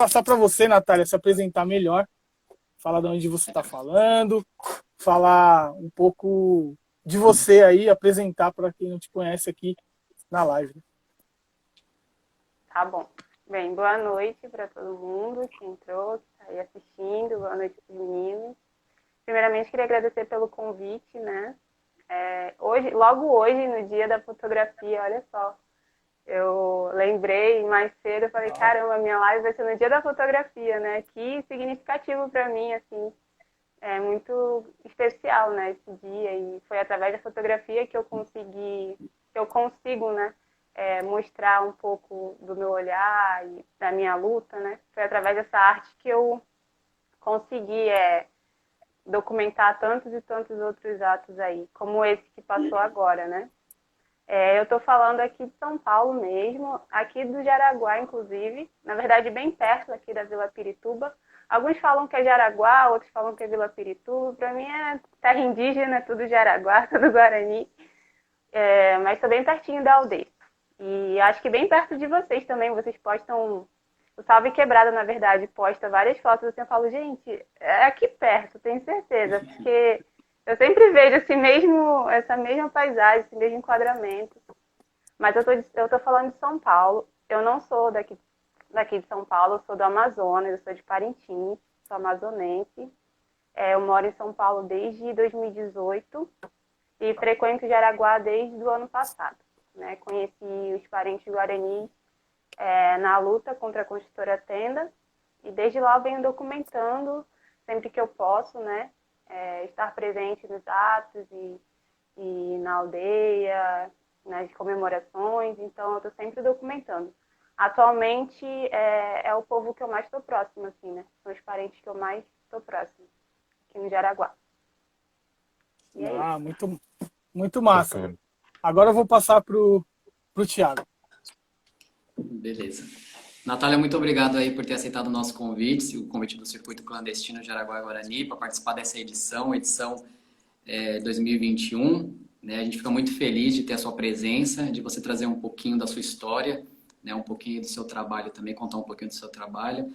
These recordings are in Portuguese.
passar para você, Natália, se apresentar melhor, falar de onde você está falando, falar um pouco de você aí, apresentar para quem não te conhece aqui na live. Tá bom. Bem, boa noite para todo mundo que entrou, que está aí assistindo. Boa noite para os meninos. Primeiramente, queria agradecer pelo convite, né? Logo hoje, no dia da fotografia, olha só, eu lembrei mais cedo, eu falei, caramba, minha live vai ser no dia da fotografia, né? Que significativo para mim, assim, é muito especial, né, esse dia. E foi através da fotografia que eu consigo, né, mostrar um pouco do meu olhar e da minha luta, né? Foi através dessa arte que eu consegui documentar tantos e tantos outros atos aí, como esse que passou agora, né? Eu estou falando aqui de São Paulo mesmo, aqui do Jaraguá, inclusive, na verdade, bem perto aqui da Vila Pirituba. Alguns falam que é Jaraguá, outros falam que é Vila Pirituba. Para mim é terra indígena, é tudo Jaraguá, tudo Guarani, mas estou bem pertinho da aldeia. E acho que bem perto de vocês também, vocês postam. O Salve Quebrada, na verdade, posta várias fotos assim, eu falo, gente, é aqui perto, tenho certeza, porque eu sempre vejo essa mesma paisagem, esse mesmo enquadramento. Mas eu tô falando de São Paulo. Eu não sou daqui de São Paulo, eu sou do Amazonas, eu sou de Parintins, sou amazonense. Eu moro em São Paulo desde 2018 e frequento Jaraguá desde o ano passado. Né? Conheci os parentes guaranis na luta contra a construtora Tenda e desde lá eu venho documentando sempre que eu posso, né? Estar presente nos atos e na aldeia, nas comemorações, então eu estou sempre documentando. Atualmente é o povo que eu mais estou próximo, assim, né? São os parentes que eu mais estou próximo, aqui no Jaraguá. E é isso. Muito, muito massa. Bacana. Agora eu vou passar pro Thiago. Beleza. Natália, muito obrigado aí por ter aceitado o nosso convite, o convite do Circuito Clandestino Jaraguá Guarani, para participar dessa edição 2021. Né? A gente fica muito feliz de ter a sua presença, de você trazer um pouquinho da sua história, né? Um pouquinho do seu trabalho também, contar um pouquinho do seu trabalho,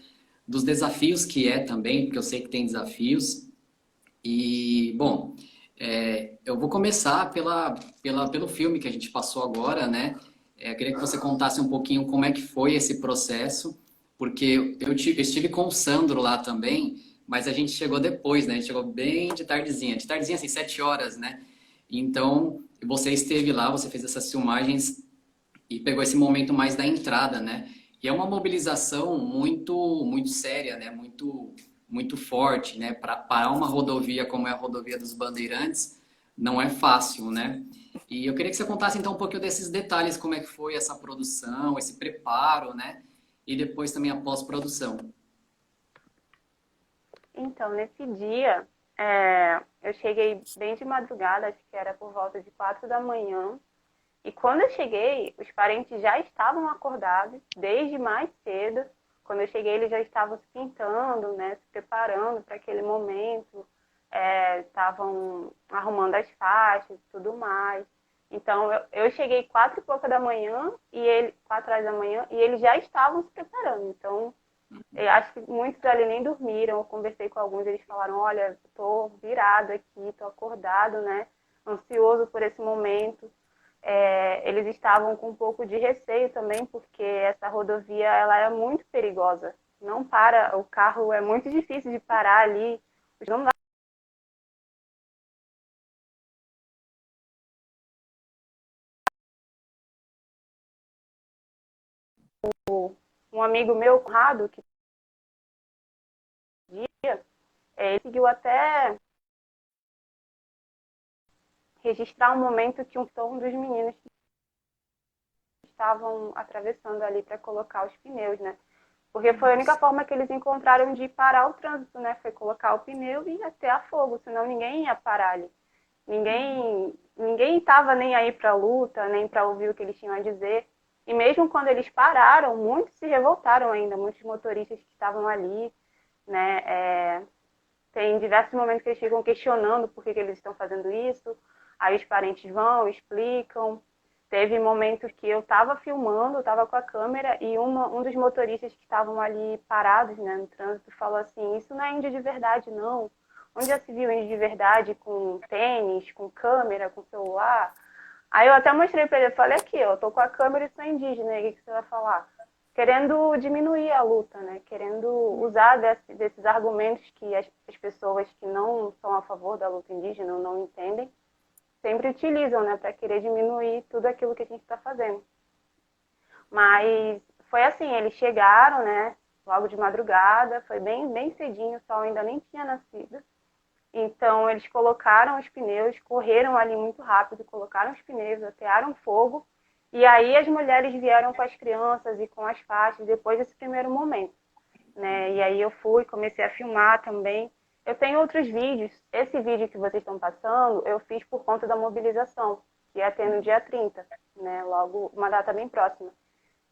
dos desafios que é também, porque eu sei que tem desafios. E, bom, eu vou começar pelo filme que a gente passou agora, né? Eu queria que você contasse um pouquinho como é que foi esse processo, porque eu estive com o Sandro lá também, mas a gente chegou depois, né? A gente chegou bem de tardezinha assim, 7 horas, né? Então, você esteve lá, você fez essas filmagens e pegou esse momento mais da entrada, né? E é uma mobilização muito séria, né? Muito forte, né? Para parar uma rodovia como é a rodovia dos Bandeirantes, não é fácil, né? E eu queria que você contasse então um pouquinho desses detalhes, como é que foi essa produção, esse preparo, né? E depois também a pós-produção. Então, nesse dia, eu cheguei bem de madrugada, acho que era por volta de 4 da manhã. E quando eu cheguei, os parentes já estavam acordados desde mais cedo. Quando eu cheguei, eles já estavam se pintando, né, se preparando para aquele momento, estavam arrumando as faixas e tudo mais. Então, eu cheguei 4 e pouca da manhã, 4 horas da manhã, e eles já estavam se preparando. Então, eu acho que muitos ali nem dormiram. Eu conversei com alguns, eles falaram, olha, estou virado aqui, estou acordado, né, ansioso por esse momento. Eles estavam com um pouco de receio também, porque essa rodovia ela é muito perigosa. Não para, o carro é muito difícil de parar ali. Não dá. Um amigo meu, Conrado, que dia, ele conseguiu até registrar um momento que um dos meninos que estavam atravessando ali para colocar os pneus, né? Porque foi a única forma que eles encontraram de parar o trânsito, né? Foi colocar o pneu e até a fogo, senão ninguém ia parar ali. Ninguém estava nem aí para a luta, nem para ouvir o que eles tinham a dizer. E mesmo quando eles pararam, muitos se revoltaram ainda, muitos motoristas que estavam ali, né? Tem diversos momentos que eles ficam questionando por que eles estão fazendo isso. Aí os parentes vão, explicam. Teve momentos que eu estava filmando, estava com a câmera e um dos motoristas que estavam ali parados, né, no trânsito falou assim, isso não é índio de verdade, não. Onde já se viu índio de verdade com tênis, com câmera, com celular? Aí eu até mostrei para ele, eu falei aqui, eu tô com a câmera e sou indígena, e o que você vai falar? Querendo diminuir a luta, né? Querendo usar desses argumentos que as pessoas que não são a favor da luta indígena ou não entendem, sempre utilizam, né? Para querer diminuir tudo aquilo que a gente está fazendo. Mas foi assim, eles chegaram, né? Logo de madrugada, foi bem, bem cedinho, o sol ainda nem tinha nascido. Então, eles colocaram os pneus, correram ali muito rápido, colocaram os pneus, atearam fogo. E aí as mulheres vieram com as crianças e com as faixas depois desse primeiro momento, né? E aí eu fui, comecei a filmar também. Eu tenho outros vídeos. Esse vídeo que vocês estão passando, eu fiz por conta da mobilização, que ia ter no dia 30, né? Logo, uma data bem próxima.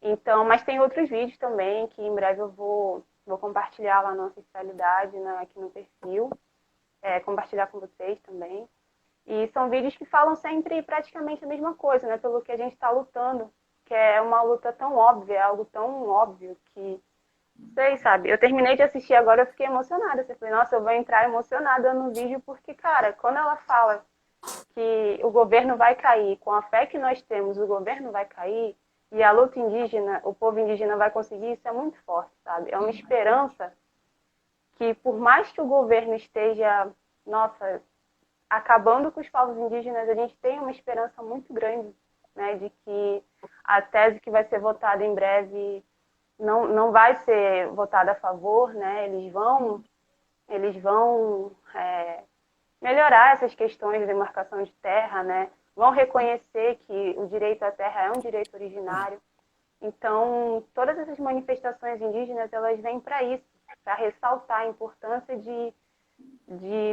Então, mas tem outros vídeos também, que em breve eu vou compartilhar lá na Ancestralidade, né? Aqui no perfil. Compartilhar com vocês também. E são vídeos que falam sempre praticamente a mesma coisa, né? Pelo que a gente está lutando, que é uma luta tão óbvia, é algo tão óbvio que, não sei, sabe? Eu terminei de assistir agora, eu fiquei emocionada. Eu falei, nossa, eu vou entrar emocionada no vídeo, porque, cara, quando ela fala que o governo vai cair, com a fé que nós temos, o governo vai cair, e a luta indígena, o povo indígena vai conseguir, isso é muito forte, sabe? É uma esperança que, por mais que o governo esteja, nossa, acabando com os povos indígenas, a gente tem uma esperança muito grande, né, de que a tese que vai ser votada em breve não vai ser votada a favor, né? Eles vão melhorar essas questões de demarcação de terra, né? Vão reconhecer que o direito à terra é um direito originário. Então, todas essas manifestações indígenas, elas vêm para isso, para ressaltar a importância de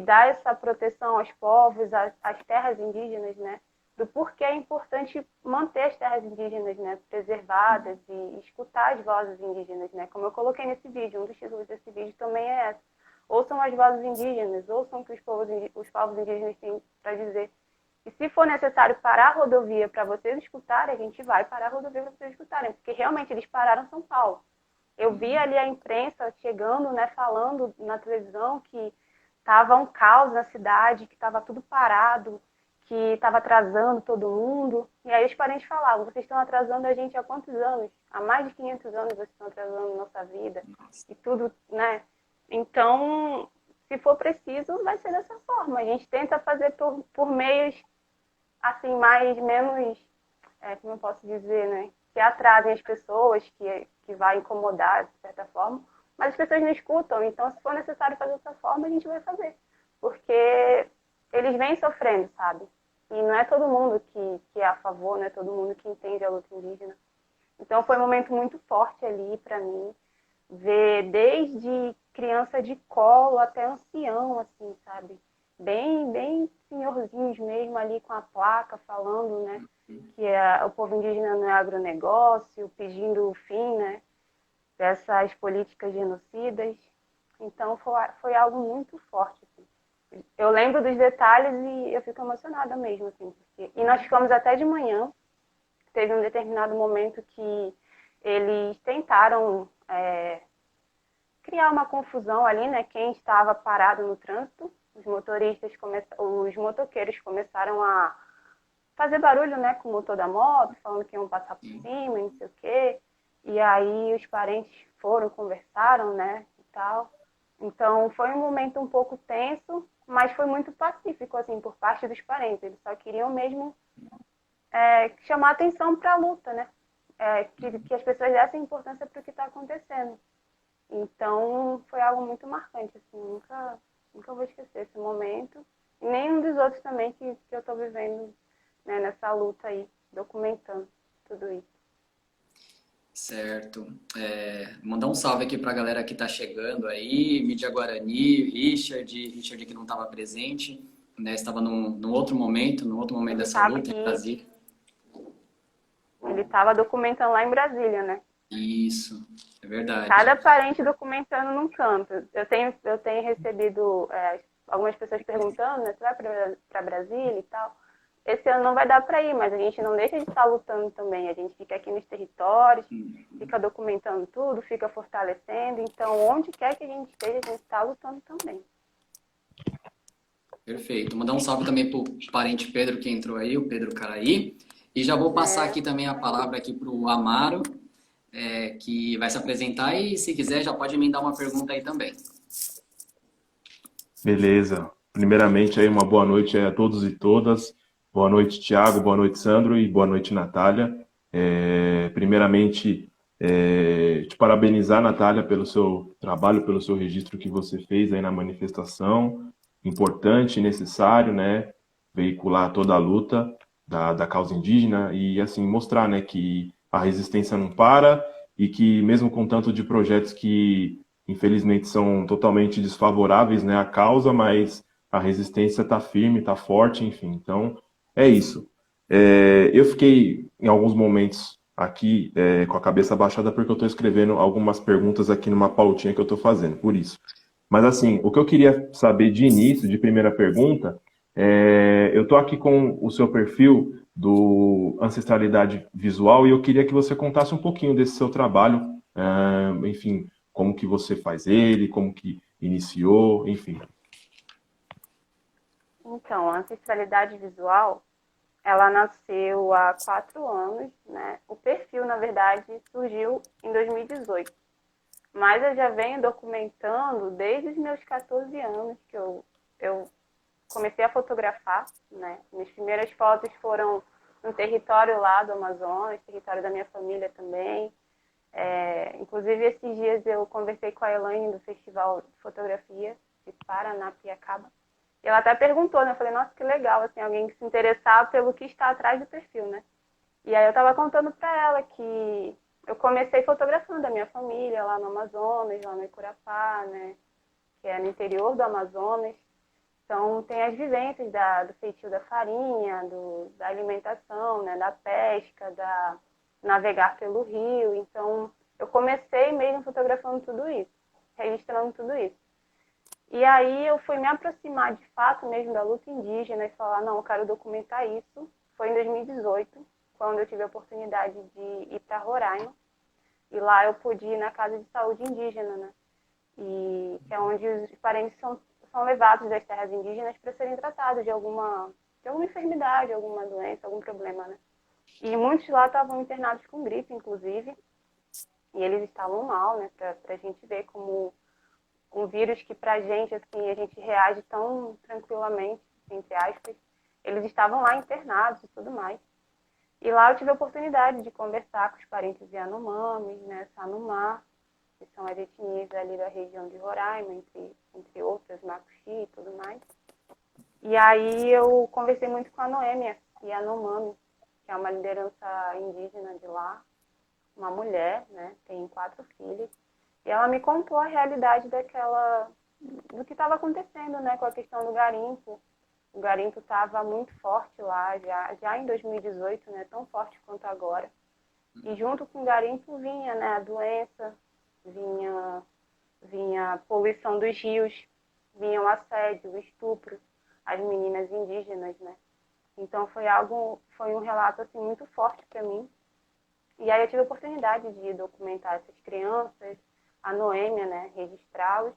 dar essa proteção aos povos, às terras indígenas, né? Do porquê é importante manter as terras indígenas, né, preservadas e escutar as vozes indígenas, né? Como eu coloquei nesse vídeo, um dos títulos desse vídeo também é essa. Ouçam as vozes indígenas, ouçam o que os povos indígenas têm para dizer. E se for necessário parar a rodovia para vocês escutarem, a gente vai parar a rodovia para vocês escutarem, porque realmente eles pararam São Paulo. Eu vi ali a imprensa chegando, né, falando na televisão que estava um caos na cidade, que estava tudo parado, que estava atrasando todo mundo. E aí os parentes falavam, vocês estão atrasando a gente há quantos anos? Há mais de 500 anos vocês estão atrasando a nossa vida. E tudo, né? Então, se for preciso, vai ser dessa forma. A gente tenta fazer por meios, assim, menos, como eu posso dizer, né? Que atrasem as pessoas, que vai incomodar, de certa forma. Mas as pessoas não escutam, então se for necessário fazer dessa forma, a gente vai fazer. Porque eles vêm sofrendo, sabe? E não é todo mundo que é a favor, não é todo mundo que entende a luta indígena. Então foi um momento muito forte ali para mim, ver desde criança de colo até ancião, assim, sabe? Bem, bem senhorzinhos mesmo ali com a placa falando, né? Que o povo indígena não é agronegócio, pedindo o fim, né? Dessas políticas genocidas. Então foi algo muito forte. Assim. Eu lembro dos detalhes e eu fico emocionada mesmo. Assim, e nós ficamos até de manhã. Teve um determinado momento que eles tentaram criar uma confusão ali, né? Quem estava parado no trânsito, os motoqueiros começaram a fazer barulho, né, com o motor da moto, falando que iam passar por cima, não sei o quê. E aí os parentes foram, conversaram, né, e tal. Então foi um momento um pouco tenso, mas foi muito pacífico, assim, por parte dos parentes. Eles só queriam mesmo chamar atenção para a luta, né? Que as pessoas dessem importância para o que está acontecendo. Então foi algo muito marcante, assim, nunca vou esquecer esse momento. E nenhum dos outros também que eu estou vivendo, né, nessa luta aí, documentando tudo isso. Certo. Mandar um salve aqui para a galera que está chegando aí, Mídia Guarani, Richard que não estava presente, né? Estava num outro momento dessa luta em Brasília. Ele estava documentando lá em Brasília, né? Isso, é verdade. Cada parente documentando num canto. Eu tenho recebido algumas pessoas perguntando, né? Você vai para Brasília e tal? esse ano não vai dar para ir, mas a gente não deixa de estar lutando também. A gente fica aqui nos territórios, fica documentando tudo, fica fortalecendo. Então, onde quer que a gente esteja, a gente está lutando também. Perfeito. Mandar um salve também pro parente Pedro que entrou aí, o Pedro Caraí. E já vou passar aqui também a palavra aqui pro Amaro, que vai se apresentar e se quiser já pode emendar uma pergunta aí também. Beleza. Primeiramente aí uma boa noite aí a todos e todas. Boa noite, Thiago, boa noite, Sandro e boa noite, Natália. Primeiramente, te parabenizar, Natália, pelo seu trabalho, pelo seu registro que você fez aí na manifestação. Importante e necessário, né? Veicular toda a luta da causa indígena e, assim, mostrar, né, que a resistência não para e que mesmo com tanto de projetos que infelizmente são totalmente desfavoráveis, né, à causa, mas a resistência está firme, está forte, enfim. Então, é isso. Eu fiquei, em alguns momentos, aqui com a cabeça baixada porque eu estou escrevendo algumas perguntas aqui numa pautinha que eu estou fazendo, por isso. Mas, assim, o que eu queria saber de início, de primeira pergunta, eu estou aqui com o seu perfil do Ancestralidade Visual e eu queria que você contasse um pouquinho desse seu trabalho, enfim, como que você faz ele, como que iniciou, enfim. Então, a ancestralidade visual, ela nasceu há 4 anos, né? O perfil, na verdade, surgiu em 2018. Mas eu já venho documentando desde os meus 14 anos que eu comecei a fotografar, né? Minhas primeiras fotos foram no território lá do Amazonas, território da minha família também. Inclusive, esses dias eu conversei com a Elaine do Festival de Fotografia de Paranapiacaba. E ela até perguntou, né? Eu falei, nossa, que legal, assim, alguém que se interessar pelo que está atrás do perfil, né? E aí eu estava contando para ela que eu comecei fotografando a minha família lá no Amazonas, lá no Icurapá, né? Que é no interior do Amazonas. Então, tem as vivências do feitio da farinha, da alimentação, né? Da pesca, da navegar pelo rio. Então, eu comecei mesmo fotografando tudo isso, registrando tudo isso. E aí eu fui me aproximar de fato mesmo da luta indígena e falar, não, eu quero documentar isso. Foi em 2018, quando eu tive a oportunidade de ir para Roraima. E lá eu pude ir na Casa de Saúde Indígena, né? E que é onde os parentes são levados das terras indígenas para serem tratados de alguma enfermidade, alguma doença, algum problema, né? E muitos lá estavam internados com gripe, inclusive. E eles estavam mal, né? Para a gente ver como um vírus que pra gente, assim, a gente reage tão tranquilamente, entre aspas, eles estavam lá internados e tudo mais. E lá eu tive a oportunidade de conversar com os parentes Yanomamis, né, Sanumá, que são as etnias ali da região de Roraima, entre outras, Macuxi e tudo mais. E aí eu conversei muito com a Noêmia Yanomami, que é uma liderança indígena de lá, uma mulher, né, tem 4 filhos. E ela me contou a realidade do que estava acontecendo, né, com a questão do garimpo. O garimpo estava muito forte lá, já em 2018, né, tão forte quanto agora. E junto com o garimpo vinha, né, a doença, vinha a poluição dos rios, vinha o assédio, o estupro, as meninas indígenas, né. Então foi um relato assim muito forte para mim. E aí eu tive a oportunidade de documentar essas crianças, a Noêmia, né, registrá-los.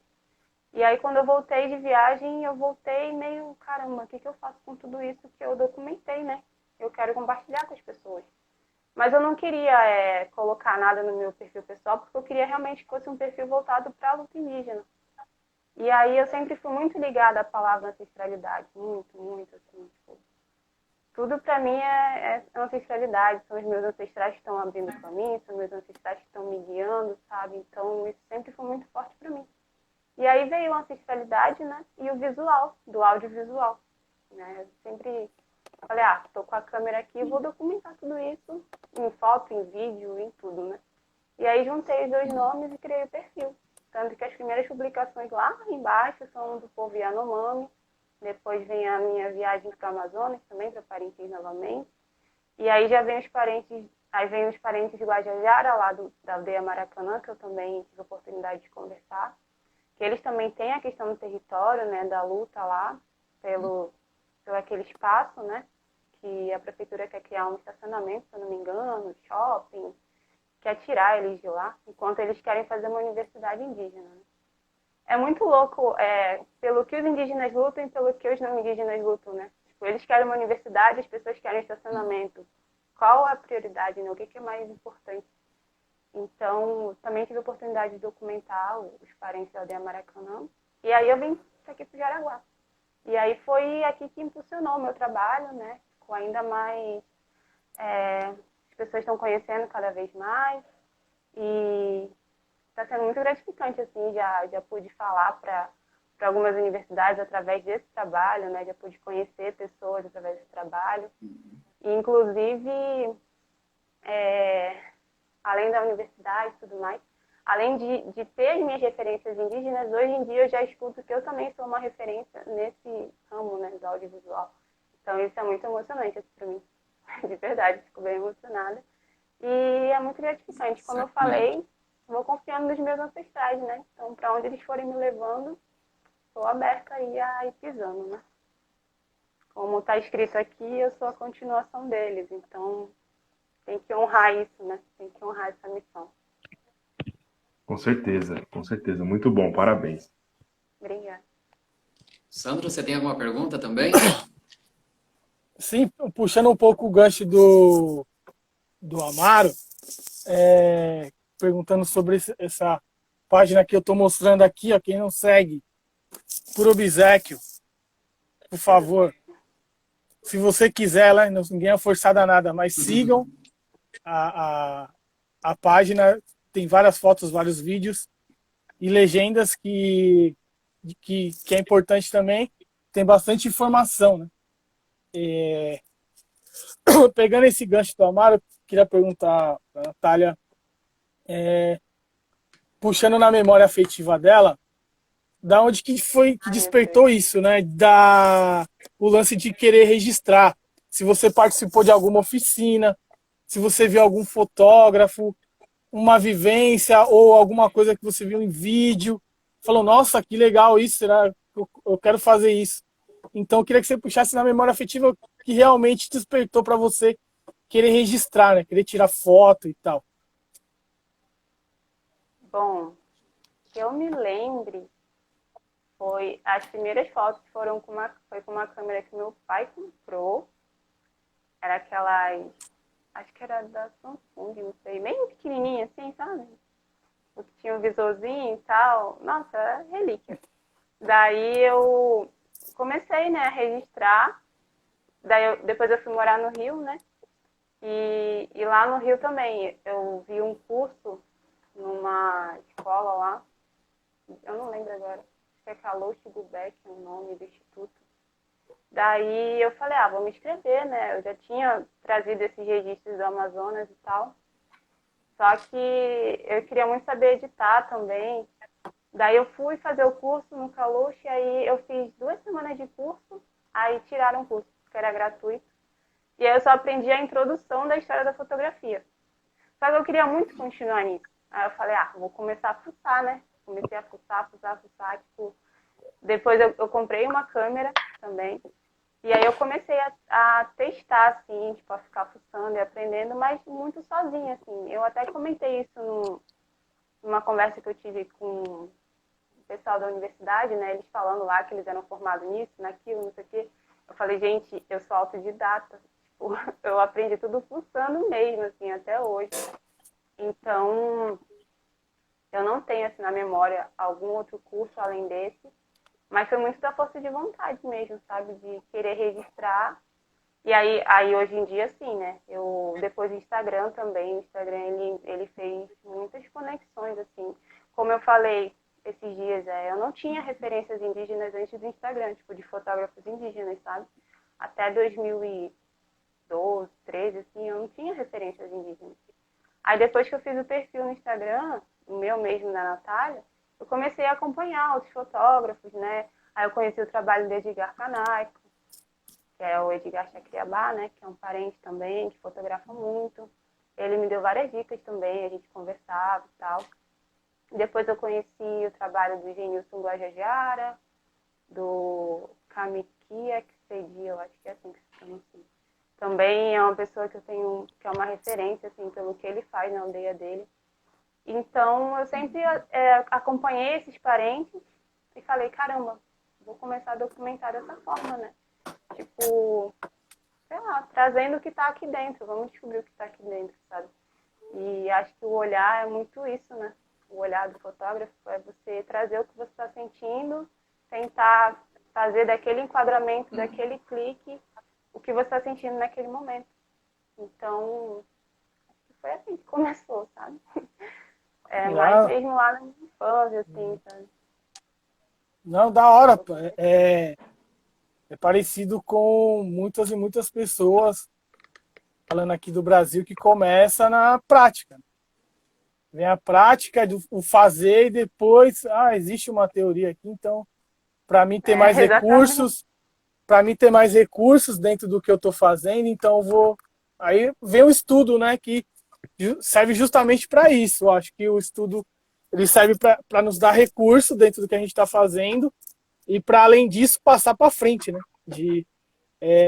E aí, quando eu voltei de viagem, eu voltei meio, caramba, o que eu faço com tudo isso que eu documentei, né? Eu quero compartilhar com as pessoas. Mas eu não queria colocar nada no meu perfil pessoal, porque eu queria realmente que fosse um perfil voltado para a luta indígena. E aí eu sempre fui muito ligada à palavra ancestralidade, muito, muito, assim, tipo, tudo para mim é ancestralidade, são os meus ancestrais que estão abrindo o caminho, são meus ancestrais que estão me guiando, sabe? Então isso sempre foi muito forte para mim. E aí veio a ancestralidade, né? E o visual, do audiovisual, né? Eu sempre falei, tô com a câmera aqui, vou documentar tudo isso em foto, em vídeo, em tudo, né? E aí juntei os 2 nomes e criei o perfil. Tanto que as primeiras publicações lá embaixo são do povo Yanomami. Depois vem a minha viagem para o Amazonas, também para Parintins novamente. E aí já vem os parentes de Guajajara, lá da aldeia Maracanã, que eu também tive a oportunidade de conversar. Que eles também têm a questão do território, né, da luta lá, pelo aquele espaço, né, que a prefeitura quer criar um estacionamento, se eu não me engano, shopping, quer tirar eles de lá, enquanto eles querem fazer uma universidade indígena. Né? É muito louco, pelo que os indígenas lutam e pelo que os não indígenas lutam, né? Tipo, eles querem uma universidade, as pessoas querem estacionamento. Qual a prioridade, né? O que é mais importante? Então, também tive a oportunidade de documentar os parentes da aldeia Maracanã. E aí eu vim aqui para o Jaraguá. E aí foi aqui que impulsionou o meu trabalho, né? Ficou ainda mais... as pessoas estão conhecendo cada vez mais. E está sendo muito gratificante, assim, já pude falar para algumas universidades através desse trabalho, né? Já pude conhecer pessoas através desse trabalho. E, inclusive, além da universidade e tudo mais, além de ter as minhas referências indígenas, hoje em dia eu já escuto que eu também sou uma referência nesse ramo, né, do audiovisual. Então isso é muito emocionante assim, para mim, de verdade, fico bem emocionada. E é muito gratificante. Como eu falei, vou confiando nos meus ancestrais, né? Então, para onde eles forem me levando, estou aberta aí a ir pisando, né? Como está escrito aqui, eu sou a continuação deles. Então, tem que honrar isso, né? Tem que honrar essa missão. Com certeza. Muito bom, parabéns. Obrigada. Sandro, você tem alguma pergunta também? Sim, puxando um pouco o gancho do Amaro, perguntando sobre essa página que eu estou mostrando aqui, ó, quem não segue, por obséquio, por favor, se você quiser, né, ninguém é forçado a nada, mas sigam a página, tem várias fotos, vários vídeos e legendas que é importante também, tem bastante informação, né? Pegando esse gancho do Amaro, queria perguntar para a Natália, puxando na memória afetiva dela, da onde que foi que despertou isso, né? O lance de querer registrar. Se você participou de alguma oficina, se você viu algum fotógrafo, uma vivência ou alguma coisa que você viu em vídeo, falou, nossa, que legal isso, será que eu quero fazer isso. Então eu queria que você puxasse na memória afetiva que realmente despertou para você querer registrar, né? Querer tirar foto e tal. Bom, que eu me lembre, as primeiras fotos foi com uma câmera que meu pai comprou. Era aquelas, acho que era da Samsung, não sei, bem pequenininha assim, sabe? O que tinha um visorzinho e tal. Nossa, era relíquia. Daí eu comecei, né, a registrar. Depois eu fui morar no Rio, né? E lá no Rio também eu vi um curso numa escola lá, eu não lembro agora, acho que é Carlos Gubeck, é o nome do instituto. Daí eu falei, vou me inscrever, né? Eu já tinha trazido esses registros do Amazonas e tal. Só que eu queria muito saber editar também. Daí eu fui fazer o curso no Caluche, e aí eu fiz 2 semanas de curso, aí tiraram o curso, porque era gratuito. E aí eu só aprendi a introdução da história da fotografia. Só que eu queria muito continuar nisso. Aí eu falei, vou começar a fuçar, né? Comecei a fuçar. Tipo... Depois eu comprei uma câmera também. E aí eu comecei a testar, assim, tipo, a ficar fuçando e aprendendo, mas muito sozinha, assim. Eu até comentei isso numa conversa que eu tive com o pessoal da universidade, né? Eles falando lá que eles eram formados nisso, naquilo, não sei o quê. Eu falei, gente, eu sou autodidata. Tipo, eu aprendi tudo fuçando mesmo, assim, até hoje. Então, eu não tenho, assim, na memória algum outro curso além desse. Mas foi muito da força de vontade mesmo, sabe? De querer registrar. E aí hoje em dia, sim, né? Depois do Instagram também, o Instagram, ele fez muitas conexões, assim. Como eu falei esses dias, eu não tinha referências indígenas antes do Instagram, tipo, de fotógrafos indígenas, sabe? Até 2012, 13, assim, eu não tinha referências indígenas. Aí depois que eu fiz o perfil no Instagram, o meu mesmo, da Natália, eu comecei a acompanhar outros fotógrafos, né? Aí eu conheci o trabalho do Edgar Canaico, que é o Edgar Chacriabá, né? Que é um parente também, que fotografa muito. Ele me deu várias dicas também, a gente conversava e tal. Depois eu conheci o trabalho do Genilson do Kamikia, que seria, eu acho que é assim que se pronuncia. também é uma pessoa que eu tenho, que é uma referência, assim, pelo que ele faz na aldeia dele. Então, eu sempre acompanhei esses parentes e falei, caramba, vou começar a documentar dessa forma, né? Tipo, sei lá, trazendo o que está aqui dentro, vamos descobrir o que está aqui dentro, sabe? E acho que o olhar é muito isso, né? O olhar do fotógrafo é você trazer o que você está sentindo, tentar fazer daquele enquadramento, daquele clique, o que você está sentindo naquele momento. Então, foi assim que começou, sabe? Mais Ah, mesmo lá na minha infância, assim, sabe? não, da hora, pô. É parecido com muitas e muitas pessoas, falando aqui do Brasil, que começa na prática. Vem a prática, o fazer e depois, existe uma teoria aqui, então, para mim ter mais Exatamente. recursos, para mim ter mais recursos dentro do que eu estou fazendo, então eu vou. Aí vem o estudo, né, que serve justamente para isso. Eu acho que o estudo ele serve para nos dar recurso dentro do que a gente está fazendo e para além disso passar para frente, né?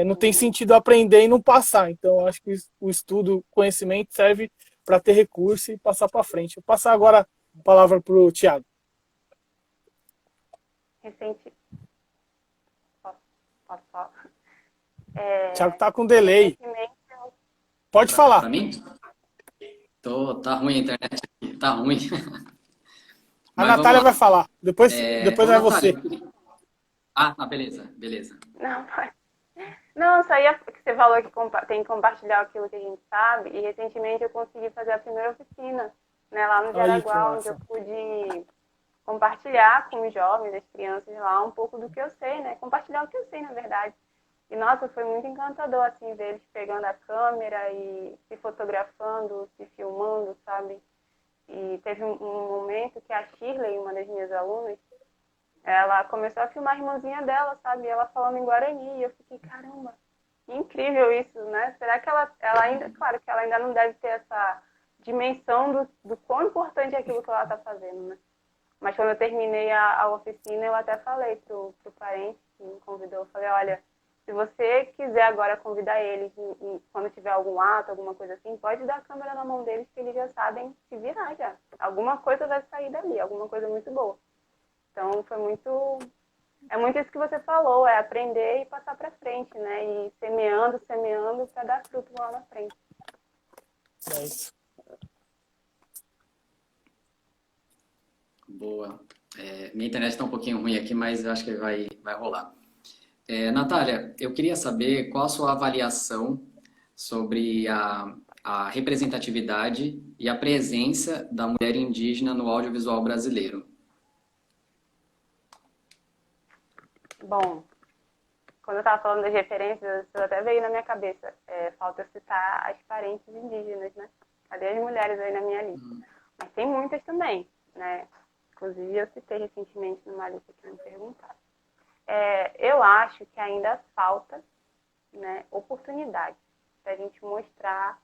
Não tem sentido aprender e não passar. Então eu acho que o estudo, o conhecimento serve para ter recurso e passar para frente. Vou passar agora a palavra para o Thiago. Recente. Posso falar? O Thiago está com delay. Recentemente, Pode falar. Para mim? Tá ruim a internet aqui, tá ruim. A Mas vamos Natália lá. vai falar. Depois Ô, vai Natália, você. eu queria... beleza, beleza. não, não, só ia que você falou que tem que compartilhar aquilo que a gente sabe, e recentemente eu consegui fazer a primeira oficina, né, lá no Aí, que Jaraguá, onde eu massa. pude compartilhar com os jovens, as crianças lá, um pouco do que eu sei, né, compartilhar o que eu sei, na verdade. E, nossa, foi muito encantador, assim, ver eles pegando a câmera e se fotografando, se filmando, sabe? E teve um momento que a Shirley, uma das minhas alunas, ela começou a filmar a irmãzinha dela, sabe? Ela falando em Guarani. E eu fiquei, caramba, que incrível isso, né? Será que ela ainda... Claro que ela ainda não deve ter essa dimensão do quão importante é aquilo que ela está fazendo, né? Mas quando eu terminei a oficina, eu até falei pro parente que me convidou, eu falei, olha, se você quiser agora convidar eles, quando tiver algum ato, alguma coisa assim, pode dar a câmera na mão deles, que eles já sabem se virar já. Alguma coisa vai sair dali, alguma coisa muito boa. Então, foi muito... É muito isso que você falou, é aprender e passar para frente, né? E semeando, semeando para dar fruto lá na frente. É isso. Boa. Minha internet está um pouquinho ruim aqui, mas eu acho que vai rolar. Natália, eu queria saber qual a sua avaliação sobre a representatividade e a presença da mulher indígena no audiovisual brasileiro. Bom, quando eu estava falando das referências, isso até veio na minha cabeça. Falta eu citar as parentes indígenas, né? Cadê as mulheres aí na minha lista? Mas tem muitas também, né? Inclusive, eu citei recentemente numa lista que me perguntaram. Eu acho que ainda falta, né, oportunidade para a gente mostrar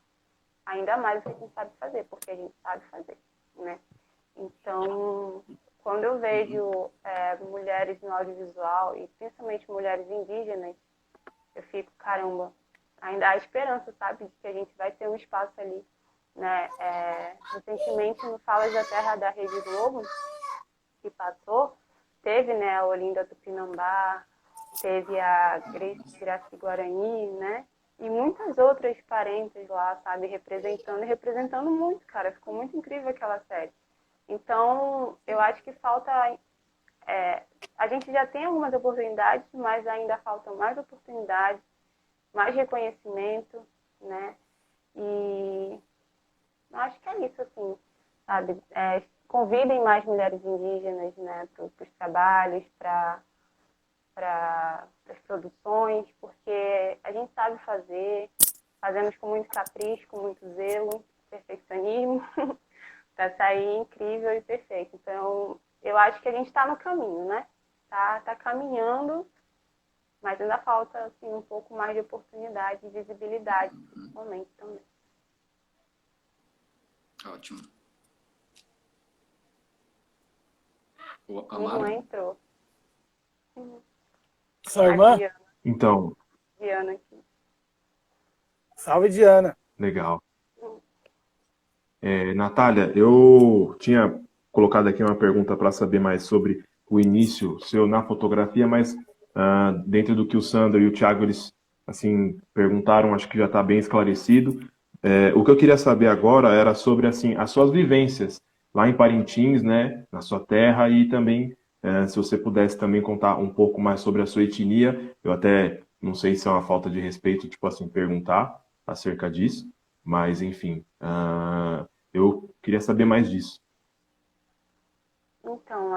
ainda mais o que a gente sabe fazer, porque a gente sabe fazer, né? Então, quando eu vejo mulheres no audiovisual, e principalmente mulheres indígenas, eu fico, caramba, ainda há esperança, sabe, de que a gente vai ter um espaço ali, né? Recentemente, no Falas da Terra da Rede Globo, que passou, teve, né, a Olinda Tupinambá, teve a Graci Guarani, né? E muitas outras parentes lá, sabe, representando e representando muito, cara. Ficou muito incrível aquela série. Então, eu acho que falta... a gente já tem algumas oportunidades, mas ainda faltam mais oportunidades, mais reconhecimento, né? E eu acho que é isso, assim, sabe? Convidem mais mulheres indígenas, né, para os trabalhos, para as produções, porque a gente sabe fazer, fazemos com muito capricho, com muito zelo, perfeccionismo, para sair incrível e perfeito. Então, eu acho que a gente está no caminho, né? Tá caminhando, mas ainda falta assim, um pouco mais de oportunidade e visibilidade, principalmente também. Ótimo. Minha Amaro? irmã entrou. Sua A irmã? Diana, Então, Diana aqui. Salve, Diana. Legal. Natália, eu tinha colocado aqui uma pergunta para saber mais sobre o início seu na fotografia, mas dentro do que o Sandro e o Thiago eles assim perguntaram, acho que já está bem esclarecido. O que eu queria saber agora era sobre assim as suas vivências lá em Parintins, né, na sua terra e também se você pudesse também contar um pouco mais sobre a sua etnia. Eu até não sei se é uma falta de respeito, tipo assim, perguntar acerca disso, mas enfim. Eu queria saber mais disso. Então,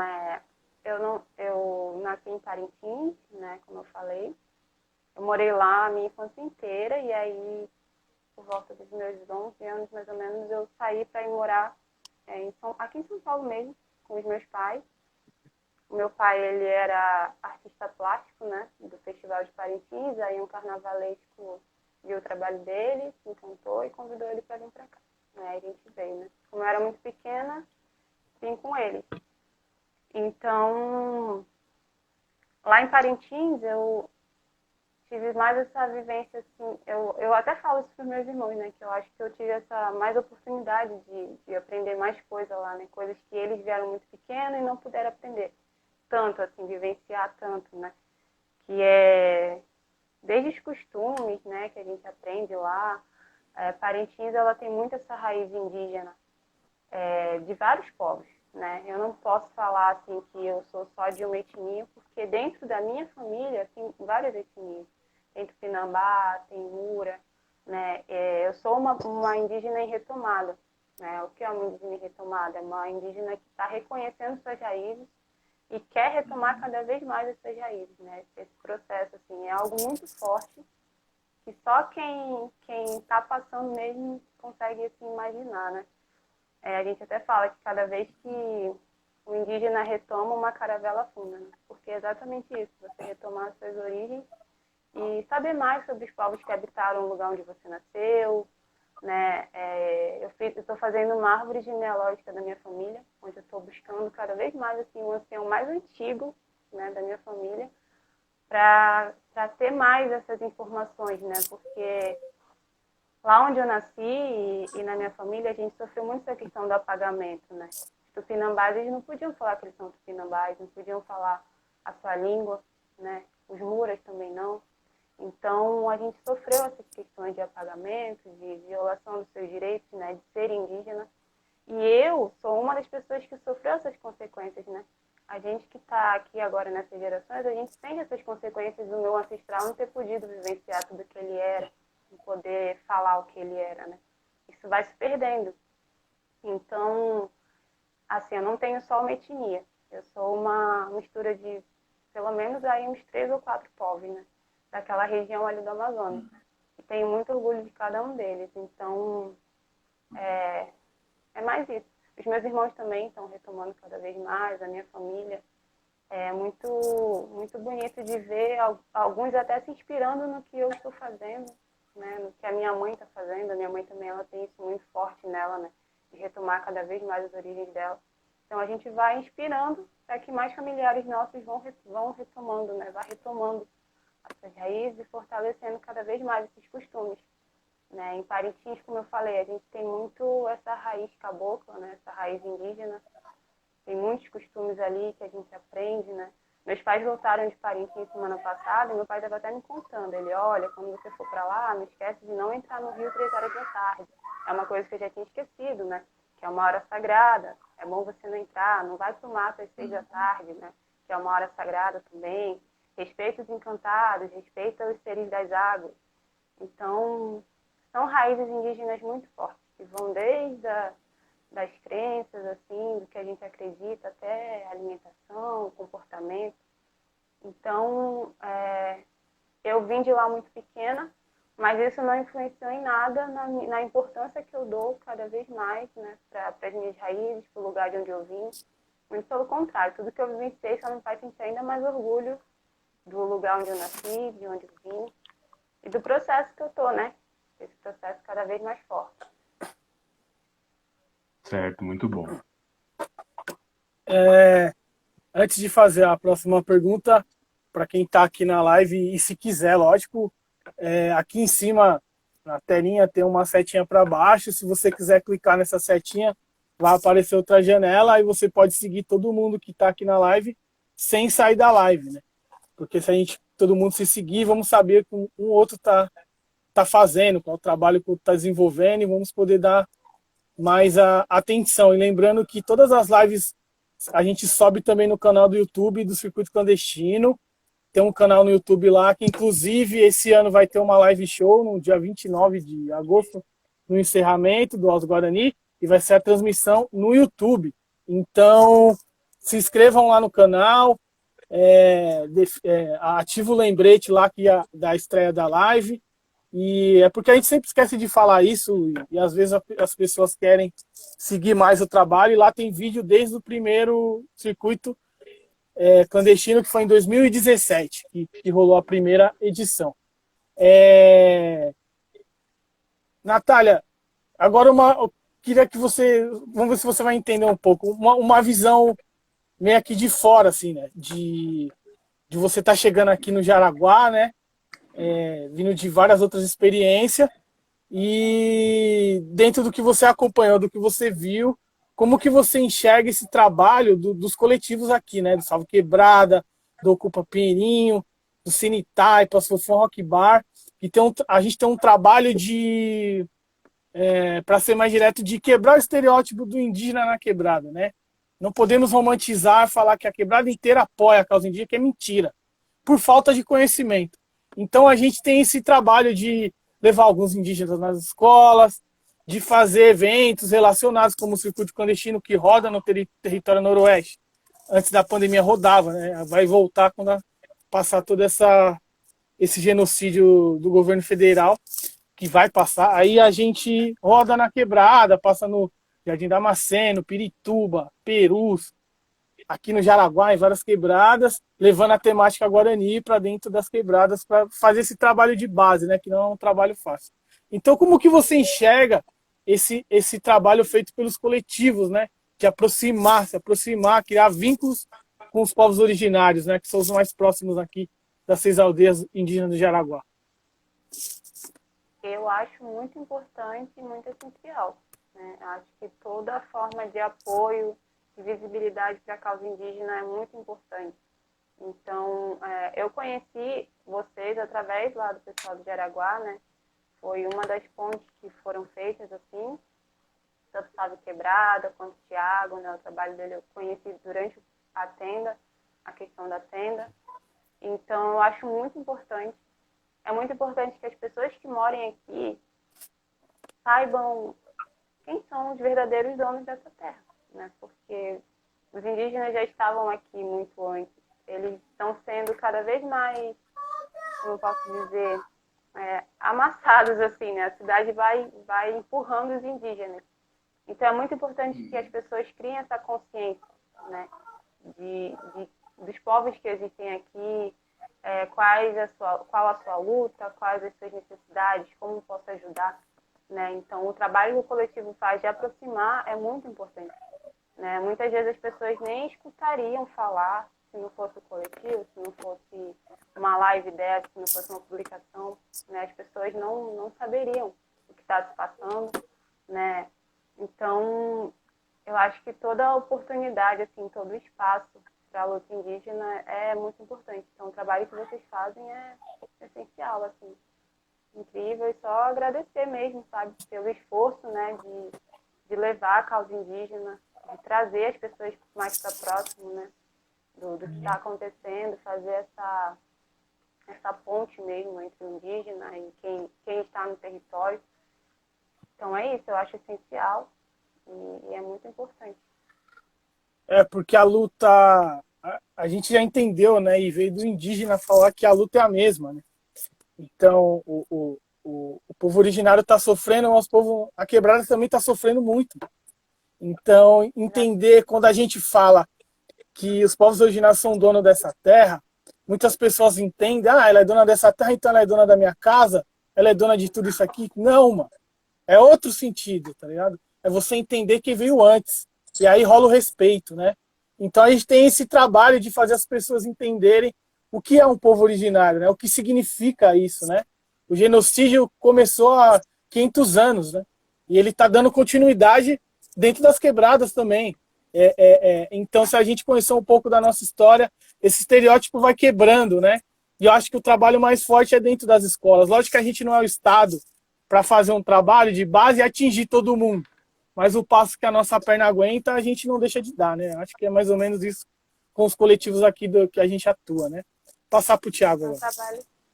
eu nasci em Parintins, né, como eu falei. Eu morei lá a minha infância inteira e aí, por volta dos meus 11 anos, mais ou menos, eu saí para ir morar aqui em São Paulo mesmo, com os meus pais. O meu pai, ele era artista plástico, né, do Festival de Parintins, aí um carnavalesco viu o trabalho dele, se encantou e convidou ele para vir para cá. Aí a gente veio, né. Como eu era muito pequena, vim com ele. Então, lá em Parintins, eu tive mais essa vivência, assim, eu até falo isso para os meus irmãos, né, que eu acho que eu tive essa mais oportunidade de aprender mais coisa lá, né, coisas que eles vieram muito pequenos e não puderam aprender tanto, assim, vivenciar tanto, né, que é desde os costumes, né, que a gente aprende lá. Parintins, ela tem muito essa raiz indígena, de vários povos, né? Eu não posso falar assim que eu sou só de uma etnia, porque dentro da minha família tem várias etnias. Tem Tupinambá, tem Mura, né? Eu sou uma indígena em retomada, né? O que é uma indígena em retomada? É uma indígena que está reconhecendo suas raízes e quer retomar cada vez mais as suas raízes, né? Esse processo assim é algo muito forte que só quem está passando mesmo consegue assim imaginar, né? A gente até fala que cada vez que o indígena retoma, uma caravela afunda, né? Porque é exatamente isso, você retomar as suas origens e saber mais sobre os povos que habitaram o lugar onde você nasceu, né? Eu estou fazendo uma árvore genealógica da minha família, onde eu estou buscando cada vez mais assim, um ancião mais antigo, né, da minha família, para ter mais essas informações, né? Porque lá onde eu nasci e na minha família, a gente sofreu muito essa questão do apagamento, né? Os tupinambás, eles não podiam falar que eles são tupinambás, não podiam falar a sua língua, né? Os muras também não. Então, a gente sofreu essas questões de apagamento, de violação dos seus direitos, né? De ser indígena. E eu sou uma das pessoas que sofreu essas consequências, né? A gente que está aqui agora nessas gerações, a gente tem essas consequências do meu ancestral não ter podido vivenciar tudo que ele era, não poder falar o que ele era, né? Isso vai se perdendo. Então, assim, eu não tenho só uma etnia. Eu sou uma mistura de, pelo menos, aí uns 3 ou 4 povos, né? Daquela região ali do Amazonas. E tenho muito orgulho de cada um deles. Então, é mais isso. Os meus irmãos também estão retomando cada vez mais, a minha família. É muito, muito bonito de ver alguns até se inspirando no que eu estou fazendo, né? No que a minha mãe está fazendo. A minha mãe também ela tem isso muito forte nela, né? De retomar cada vez mais as origens dela. Então a gente vai inspirando para que mais familiares nossos vão retomando, né? Vai retomando essas raízes e fortalecendo cada vez mais esses costumes. Né? Em Parintins, como eu falei, a gente tem muito essa raiz cabocla, né? Essa raiz indígena. Tem muitos costumes ali que a gente aprende, né? Meus pais voltaram de Parintins semana passada e meu pai estava até me contando. Ele, olha, quando você for para lá, não esquece de não entrar no rio 3 horas da tarde. É uma coisa que eu já tinha esquecido, né? Que é uma hora sagrada. É bom você não entrar, não vai para o mato às 6 da tarde, né? Que é uma hora sagrada também. Respeita os encantados, respeita os seres das águas. Então, são raízes indígenas muito fortes, que vão desde das crenças, assim, do que a gente acredita, até alimentação, comportamento. Então, eu vim de lá muito pequena, mas isso não influenciou em nada na importância que eu dou cada vez mais, né, para as minhas raízes, para o lugar de onde eu vim. Muito pelo contrário, tudo que eu vivenciei só me faz sentir ainda mais orgulho do lugar onde eu nasci, de onde eu vim, e do processo que eu estou, né? Esse processo cada vez mais forte. Certo, muito bom. Antes de fazer a próxima pergunta, para quem está aqui na live, e se quiser, lógico, aqui em cima Na telinha tem uma setinha para baixo. Se você quiser clicar nessa setinha, vai aparecer outra janela. Aí você pode seguir todo mundo que está aqui na live sem sair da live, né? Porque se a gente, todo mundo se seguir, vamos saber o que um outro tá fazendo, qual o trabalho que o outro está desenvolvendo, e vamos poder dar mais atenção. E lembrando que todas as lives a gente sobe também no canal do YouTube do Circuito Clandestino. Tem um canal no YouTube lá, que inclusive esse ano vai ter uma live show no dia 29 de agosto, no encerramento do Alto Guarani, e vai ser a transmissão no YouTube. Então, se inscrevam lá no canal, ativa o lembrete lá da estreia da live. E é porque a gente sempre esquece de falar isso, e às vezes as pessoas querem seguir mais o trabalho, e lá tem vídeo desde o primeiro circuito clandestino, que foi em 2017, que rolou a primeira edição. Natália, agora eu queria que você, vamos ver se você vai entender um pouco, uma visão meio aqui de fora, assim, né, de você estar chegando aqui no Jaraguá, né, vindo de várias outras experiências, e dentro do que você acompanhou, do que você viu, como que você enxerga esse trabalho dos coletivos aqui, né? Do Salve Quebrada, do Ocupa Pinheirinho, do Cine Taipas, Fofão Rock Bar. E a gente tem um trabalho para ser mais direto, de quebrar o estereótipo do indígena na quebrada, né? Não podemos romantizar, falar que a quebrada inteira apoia a causa indígena, que é mentira, por falta de conhecimento. Então a gente tem esse trabalho de levar alguns indígenas nas escolas, de fazer eventos relacionados, como o Circuito Clandestino, que roda no território noroeste. Antes da pandemia rodava, né? Vai voltar quando passar todo esse genocídio do governo federal, que vai passar. Aí a gente roda na quebrada, passa no Jardim Damasceno, Pirituba, Perus, aqui no Jaraguá, em várias quebradas, levando a temática Guarani para dentro das quebradas, para fazer esse trabalho de base, né? Que não é um trabalho fácil. Então, como que você enxerga esse trabalho feito pelos coletivos, né? De se aproximar, criar vínculos com os povos originários, né? Que são os mais próximos aqui das 6 aldeias indígenas do Jaraguá. Eu acho muito importante e muito essencial, né? Acho que toda forma de apoio, de visibilidade para a causa indígena é muito importante. Então, eu conheci vocês através lá do pessoal do Jaraguá, né? Foi uma das pontes que foram feitas, assim, tanto Salve Quebrada quanto o Thiago, né? O trabalho dele eu conheci durante a tenda, a questão da tenda. Então, eu acho muito importante. É muito importante que as pessoas que morem aqui saibam quem são os verdadeiros donos dessa terra, né? Porque os indígenas já estavam aqui muito antes. Eles estão sendo cada vez mais, como eu posso dizer, amassados, assim, né? A cidade vai empurrando os indígenas. Então, é muito importante que as pessoas criem essa consciência, né? Dos povos que existem aqui, qual a sua luta, quais as suas necessidades, como posso ajudar, né? Então, o trabalho que o coletivo faz de aproximar é muito importante, né? Muitas vezes as pessoas nem escutariam falar se não fosse o coletivo, se não fosse uma live dessa, se não fosse uma publicação, né? As pessoas não saberiam o que está se passando, né? Então, eu acho que toda oportunidade, assim, todo espaço para a luta indígena é muito importante. Então, o trabalho que vocês fazem é essencial, assim, incrível, e só agradecer mesmo, sabe, pelo esforço, né, de levar a causa indígena, de trazer as pessoas mais para próximo, né, do que está acontecendo, fazer essa ponte mesmo entre o indígena e quem está no território. Então é isso, eu acho essencial e é muito importante. Porque a luta, a gente já entendeu, né, e veio do indígena falar que a luta é a mesma, né? Então, o povo originário está sofrendo, mas a quebrada também está sofrendo muito. Então, entender, quando a gente fala que os povos originários são donos dessa terra, muitas pessoas entendem, ela é dona dessa terra, então ela é dona da minha casa, ela é dona de tudo isso aqui. Não, mano. É outro sentido, tá ligado? É você entender quem veio antes. E aí rola o respeito, né? Então a gente tem esse trabalho de fazer as pessoas entenderem o que é um povo originário, né? O que significa isso, né? O genocídio começou há 500 anos, né? E ele está dando continuidade dentro das quebradas também. Então, se a gente conhecer um pouco da nossa história, esse estereótipo vai quebrando, né? E eu acho que o trabalho mais forte é dentro das escolas. Lógico que a gente não é o Estado para fazer um trabalho de base e atingir todo mundo. Mas o passo que a nossa perna aguenta, a gente não deixa de dar, né? Acho que é mais ou menos isso com os coletivos aqui que a gente atua, né? Passar para o Thiago.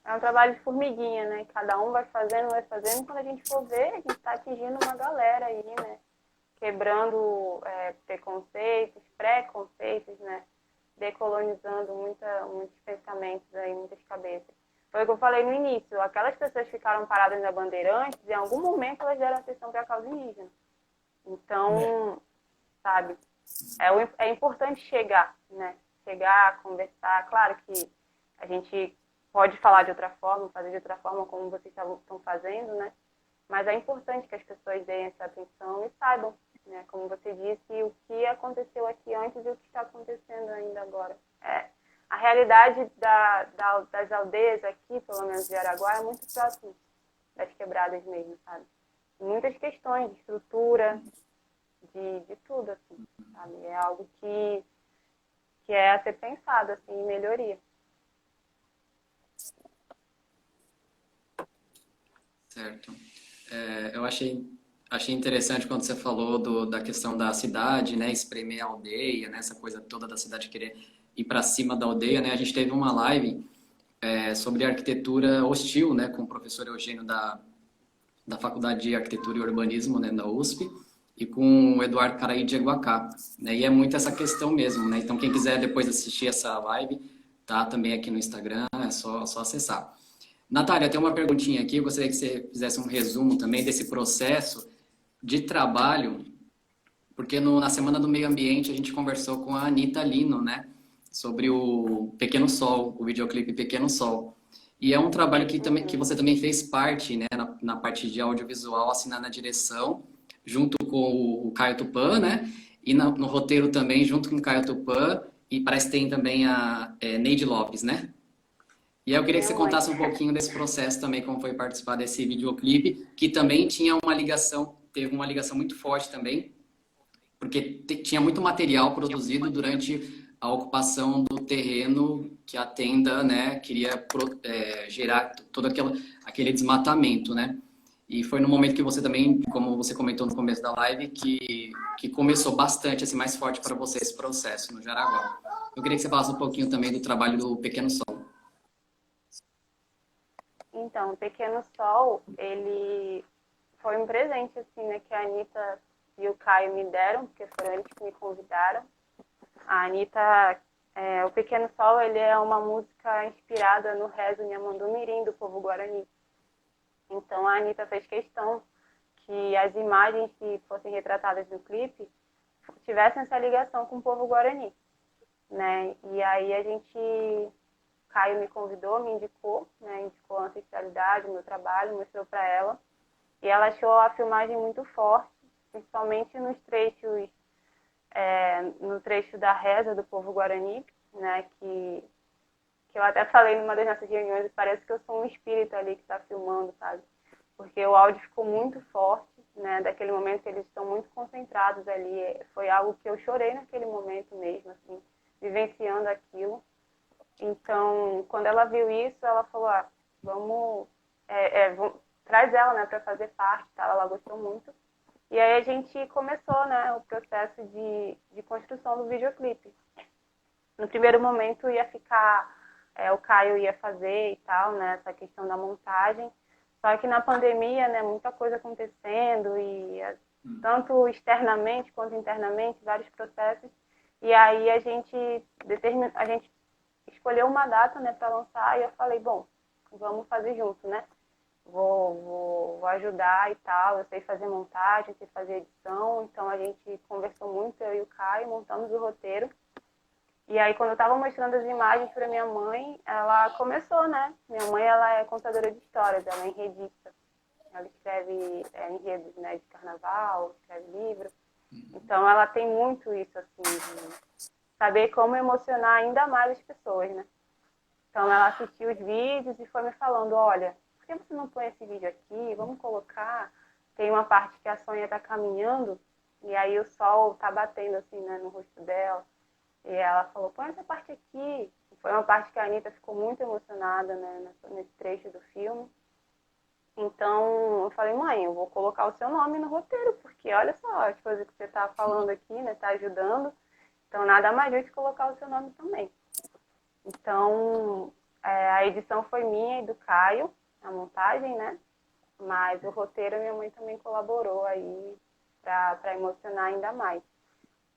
É um trabalho de formiguinha, né? Cada um vai fazendo, e quando a gente for ver, a gente está atingindo uma galera aí, né? Quebrando preconceitos, preconceitos, né? Decolonizando muitos pensamentos aí, muitas cabeças. Foi o que eu falei no início, aquelas pessoas que ficaram paradas na Bandeirantes, em algum momento elas deram atenção para a causa indígena. Então, sabe, é importante chegar, né? Chegar, conversar. Claro que a gente pode falar de outra forma, fazer de outra forma, como vocês estão fazendo, né? Mas é importante que as pessoas deem essa atenção e saibam, né? Como você disse, o que aconteceu aqui antes e o que está acontecendo ainda agora. A realidade das aldeias aqui, pelo menos de Araguá, é muito próxima das quebradas mesmo, sabe? Muitas questões de estrutura, de tudo, assim, sabe? É algo que é a ser pensado, assim, em melhoria. Certo. Eu achei interessante quando você falou da questão da cidade, né, espremer a aldeia, né, essa coisa toda da cidade querer ir para cima da aldeia, né? A gente teve uma live sobre arquitetura hostil, né, com o professor Eugênio da Faculdade de Arquitetura e Urbanismo, né, da USP, e com o Eduardo Caraí de Iguacá, né? E é muito essa questão mesmo, né? Então quem quiser depois assistir essa live, tá também aqui no Instagram, é só acessar. Natália, tem uma perguntinha aqui, eu gostaria que você fizesse um resumo também desse processo de trabalho, porque na Semana do Meio Ambiente a gente conversou com a Anita Lino, né, sobre o Pequeno Sol, o videoclipe Pequeno Sol. E é um trabalho que você também fez parte, né, na parte de audiovisual, assinando a direção, junto com o Caio Tupã, né, e no roteiro também, junto com o Caio Tupã, e parece que tem também a Neide Lopes, né? E aí eu queria que você contasse um pouquinho desse processo também, como foi participar desse videoclipe, que também tinha teve uma ligação muito forte também, porque tinha muito material produzido durante a ocupação do terreno que a tenda, né, queria gerar todo aquele desmatamento, né? E foi no momento que você também, como você comentou no começo da live, que começou bastante, assim, mais forte para você esse processo no Jaraguá. Eu queria que você falasse um pouquinho também do trabalho do Pequeno Sol. Então, o Pequeno Sol, ele foi um presente, assim, né, que a Anitta e o Caio me deram, porque foram eles que me convidaram. A Anitta, o Pequeno Sol, ele é uma música inspirada no rezo Nhamandu-Mirim do povo Guarani. Então, a Anitta fez questão que as imagens que fossem retratadas no clipe tivessem essa ligação com o povo Guarani, né? E aí Caio me convidou, me indicou, né? Indicou a ancestralidade, o meu trabalho, mostrou para ela. E ela achou a filmagem muito forte, principalmente nos trechos, no trecho da reza do povo Guarani, né? Que eu até falei numa das nossas reuniões, parece que eu sou um espírito ali que está filmando, sabe? Porque o áudio ficou muito forte, né? Daquele momento que eles estão muito concentrados ali. Foi algo que eu chorei naquele momento mesmo, assim, vivenciando aquilo. Então, quando ela viu isso, ela falou, vamos, traz ela, né, para fazer parte, tá? Ela gostou muito. E aí a gente começou, né, o processo de construção do videoclipe. No primeiro momento ia ficar, o Caio ia fazer e tal, né, essa questão da montagem. Só que na pandemia, né, muita coisa acontecendo, e tanto externamente quanto internamente, vários processos. E aí a gente escolheu uma data, né, para lançar, e eu falei, bom, vamos fazer junto, né? Vou ajudar e tal, eu sei fazer montagem, sei fazer edição, então a gente conversou muito, eu e o Caio, montamos o roteiro. E aí, quando eu estava mostrando as imagens para minha mãe, ela começou, né? Minha mãe, ela é contadora de histórias, ela é enredista. Ela escreve enredos, né, de carnaval, escreve livro. Então, ela tem muito isso, assim, de saber como emocionar ainda mais as pessoas, né? Então, ela assistiu os vídeos e foi me falando, olha, por que você não põe esse vídeo aqui? Vamos colocar. Tem uma parte que a Sônia tá caminhando, e aí o sol tá batendo assim, né, no rosto dela. E ela falou, põe essa parte aqui. Foi uma parte que a Anitta ficou muito emocionada, né, nesse trecho do filme. Então, eu falei, mãe, eu vou colocar o seu nome no roteiro, porque olha só as coisas que você tá falando aqui, né, tá ajudando. Então, nada mais justo colocar o seu nome também. Então, a edição foi minha e do Caio, a montagem, né? Mas o roteiro, minha mãe também colaborou aí para emocionar ainda mais.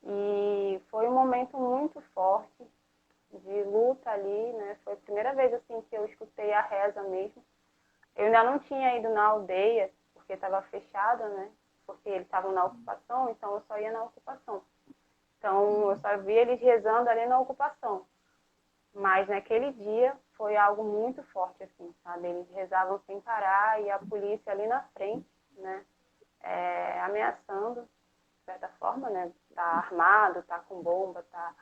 E foi um momento muito forte de luta ali, né? Foi a primeira vez assim que eu escutei a reza mesmo. Eu ainda não tinha ido na aldeia, porque estava fechada, né? Porque eles estavam na ocupação, então eu só ia na ocupação. Então eu só via eles rezando ali na ocupação. Mas naquele dia foi algo muito forte, assim, sabe? Eles rezavam sem parar e a polícia ali na frente, né? Ameaçando, de certa forma, né? Tá armado, tá com bomba, tá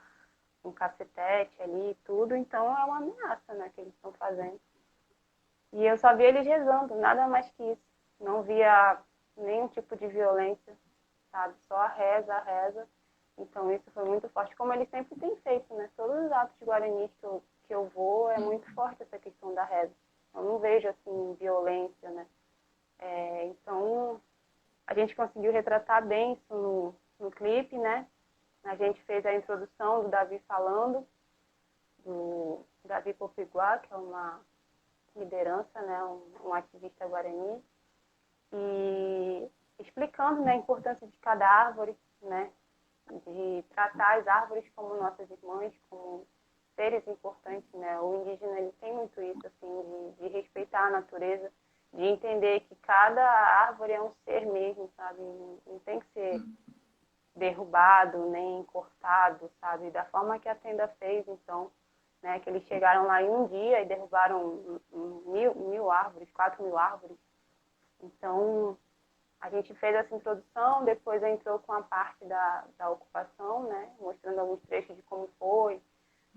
com cacetete ali e tudo. Então é uma ameaça, né? Que eles estão fazendo. E eu só via eles rezando, nada mais que isso. Não via nenhum tipo de violência, sabe? Só a reza, a reza. Então isso foi muito forte, como eles sempre têm feito, né? Todos os atos de guaranis que eu vou, é muito forte essa questão da reza. Eu não vejo, assim, violência, né? Então, a gente conseguiu retratar bem isso no clipe, né? A gente fez a introdução do Davi falando, do Davi Popiguá, que é uma liderança, né? Um ativista guarani, e explicando, né, a importância de cada árvore, né? De tratar as árvores como nossas irmãs, como seres importantes, né? O indígena, ele tem muito isso, assim, de respeitar a natureza, de entender que cada árvore é um ser mesmo, sabe? Não tem que ser derrubado, nem cortado, sabe? Da forma que a Tenda fez, então, né? Que eles chegaram lá em um dia e derrubaram 1.000 árvores, 4.000 árvores. Então, a gente fez essa introdução, depois entrou com a parte da ocupação, né? Mostrando alguns trechos de como foi,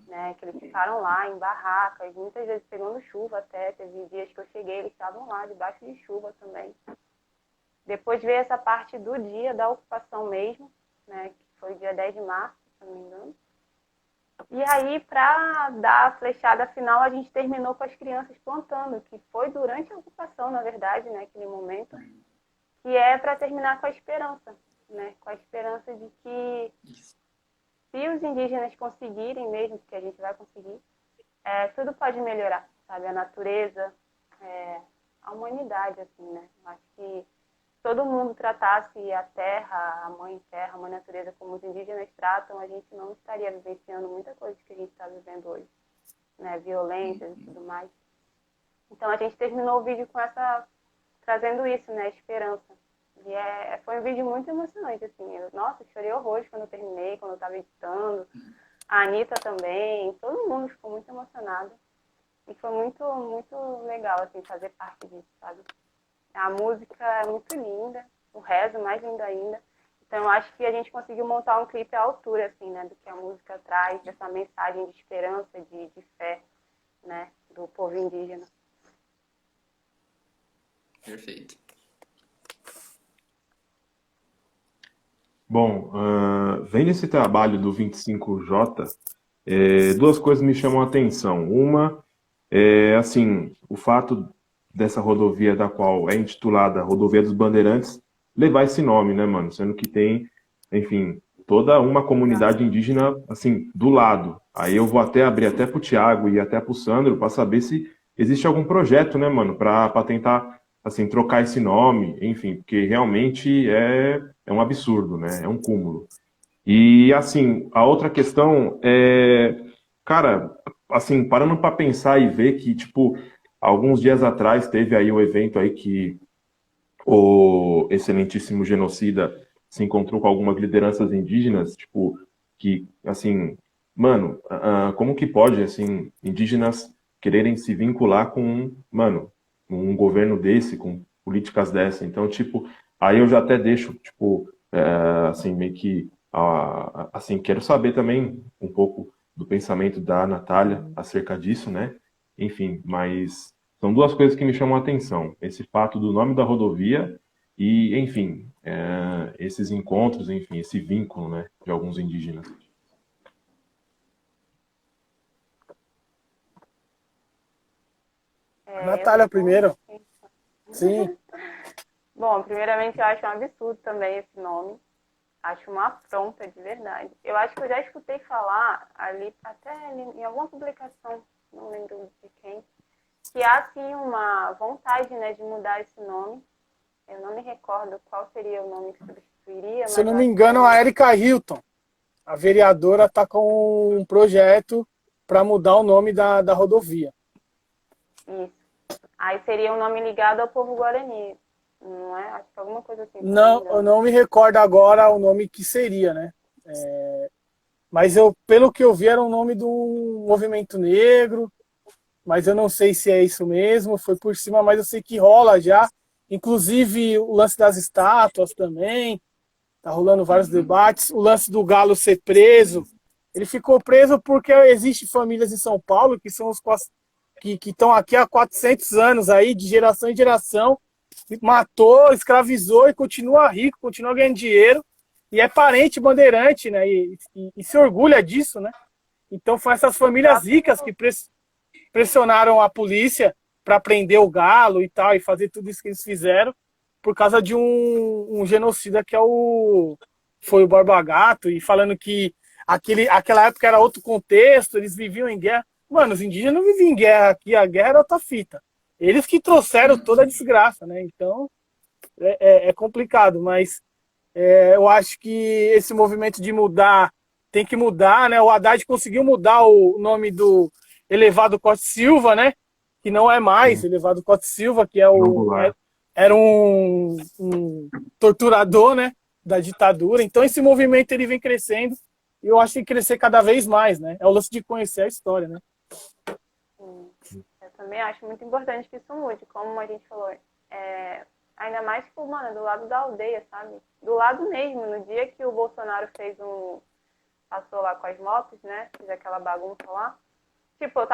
né? Que eles ficaram lá em barracas, muitas vezes pegando chuva até. Teve dias que eu cheguei, eles estavam lá debaixo de chuva também. Depois veio essa parte do dia da ocupação mesmo, né? Que foi dia 10 de março, se não me engano. E aí, para dar a flechada final, a gente terminou com as crianças plantando, que foi durante a ocupação, na verdade, né? Aquele momento. Que é para terminar com a esperança, né? Com a esperança de que se os indígenas conseguirem mesmo, que a gente vai conseguir, tudo pode melhorar, sabe? A natureza, a humanidade, assim, né? Eu acho que todo mundo tratasse a terra, a mãe natureza, como os indígenas tratam, a gente não estaria vivenciando muita coisa que a gente está vivendo hoje, né? Violências e tudo mais. Então a gente terminou o vídeo com trazendo isso, né? Esperança. E foi um vídeo muito emocionante, assim. Nossa, chorei horrores quando eu terminei, quando eu estava editando. A Anitta também, todo mundo ficou muito emocionado. E foi muito, muito legal, assim, fazer parte disso, sabe? A música é muito linda, o rezo mais lindo ainda. Então, eu acho que a gente conseguiu montar um clipe à altura, assim, né? Do que a música traz, dessa mensagem de esperança, de fé, né? Do povo indígena. Perfeito. Bom, vendo esse trabalho do 25J, duas coisas me chamam a atenção. Uma é, assim, o fato dessa rodovia, da qual é intitulada Rodovia dos Bandeirantes, levar esse nome, né, mano? Sendo que tem, enfim, toda uma comunidade indígena, assim, do lado. Aí eu vou até abrir até pro Thiago e até pro Sandro para saber se existe algum projeto, né, mano, para tentar, assim, trocar esse nome, enfim, porque realmente é um absurdo, né? É um cúmulo. E, assim, a outra questão é, cara, assim, parando para pensar e ver que, tipo, alguns dias atrás teve aí um evento aí que o excelentíssimo genocida se encontrou com algumas lideranças indígenas, tipo, que, assim, mano, como que pode, assim, indígenas quererem se vincular com, mano, um governo desse, com políticas dessa? Então, tipo, aí eu já até deixo, tipo, assim, meio que, assim, quero saber também um pouco do pensamento da Natália acerca disso, né? Enfim, mas São duas coisas que me chamam a atenção. Esse fato do nome da rodovia e, enfim, esses encontros, enfim, esse vínculo, né, de alguns indígenas. Natália primeiro. Sim. Bom, primeiramente eu acho um absurdo também esse nome. Acho uma afronta de verdade. Eu acho que eu já escutei falar ali, até em alguma publicação, não lembro de quem, que há sim uma vontade, né, de mudar esse nome. Eu não me recordo qual seria o nome que substituiria. Se eu não me engano, a Erika Hilton, a vereadora, está com um projeto para mudar o nome da rodovia. Isso. Aí seria um nome ligado ao povo guarani, não é? Acho que alguma coisa assim. Não, eu não me recordo agora o nome que seria, né? Mas pelo que eu vi, era o nome de um movimento negro, mas eu não sei se é isso mesmo, foi por cima, mas eu sei que rola já. Inclusive o lance das estátuas também, tá rolando vários debates. O lance do Galo ser preso, ele ficou preso porque existem famílias em São Paulo que são os que estão aqui há 400 anos aí, de geração em geração, matou, escravizou e continua rico, continua ganhando dinheiro, e é parente bandeirante, né? E se orgulha disso, né? Então foram essas famílias ricas que pressionaram a polícia para prender o Galo e tal, e fazer tudo isso que eles fizeram, por causa de um genocida que foi o Borba Gato, e falando que aquela época era outro contexto, eles viviam em guerra. Mano, os indígenas não viviam em guerra aqui, a guerra era outra fita. Eles que trouxeram toda a desgraça, né? Então, é complicado, mas eu acho que esse movimento de mudar tem que mudar, né? O Haddad conseguiu mudar o nome do Elevado Costa Silva, né? Que não é mais Elevado Costa Silva, que era um torturador, né? Da ditadura. Então, esse movimento ele vem crescendo e eu acho que tem que crescer cada vez mais, né? É o lance de conhecer a história, né? Eu também acho muito importante que isso mude, como a gente falou. Ainda mais, tipo, mano, do lado da aldeia, sabe? Do lado mesmo, no dia que o Bolsonaro passou lá com as motos, né? Fez aquela bagunça lá. Tipo, eu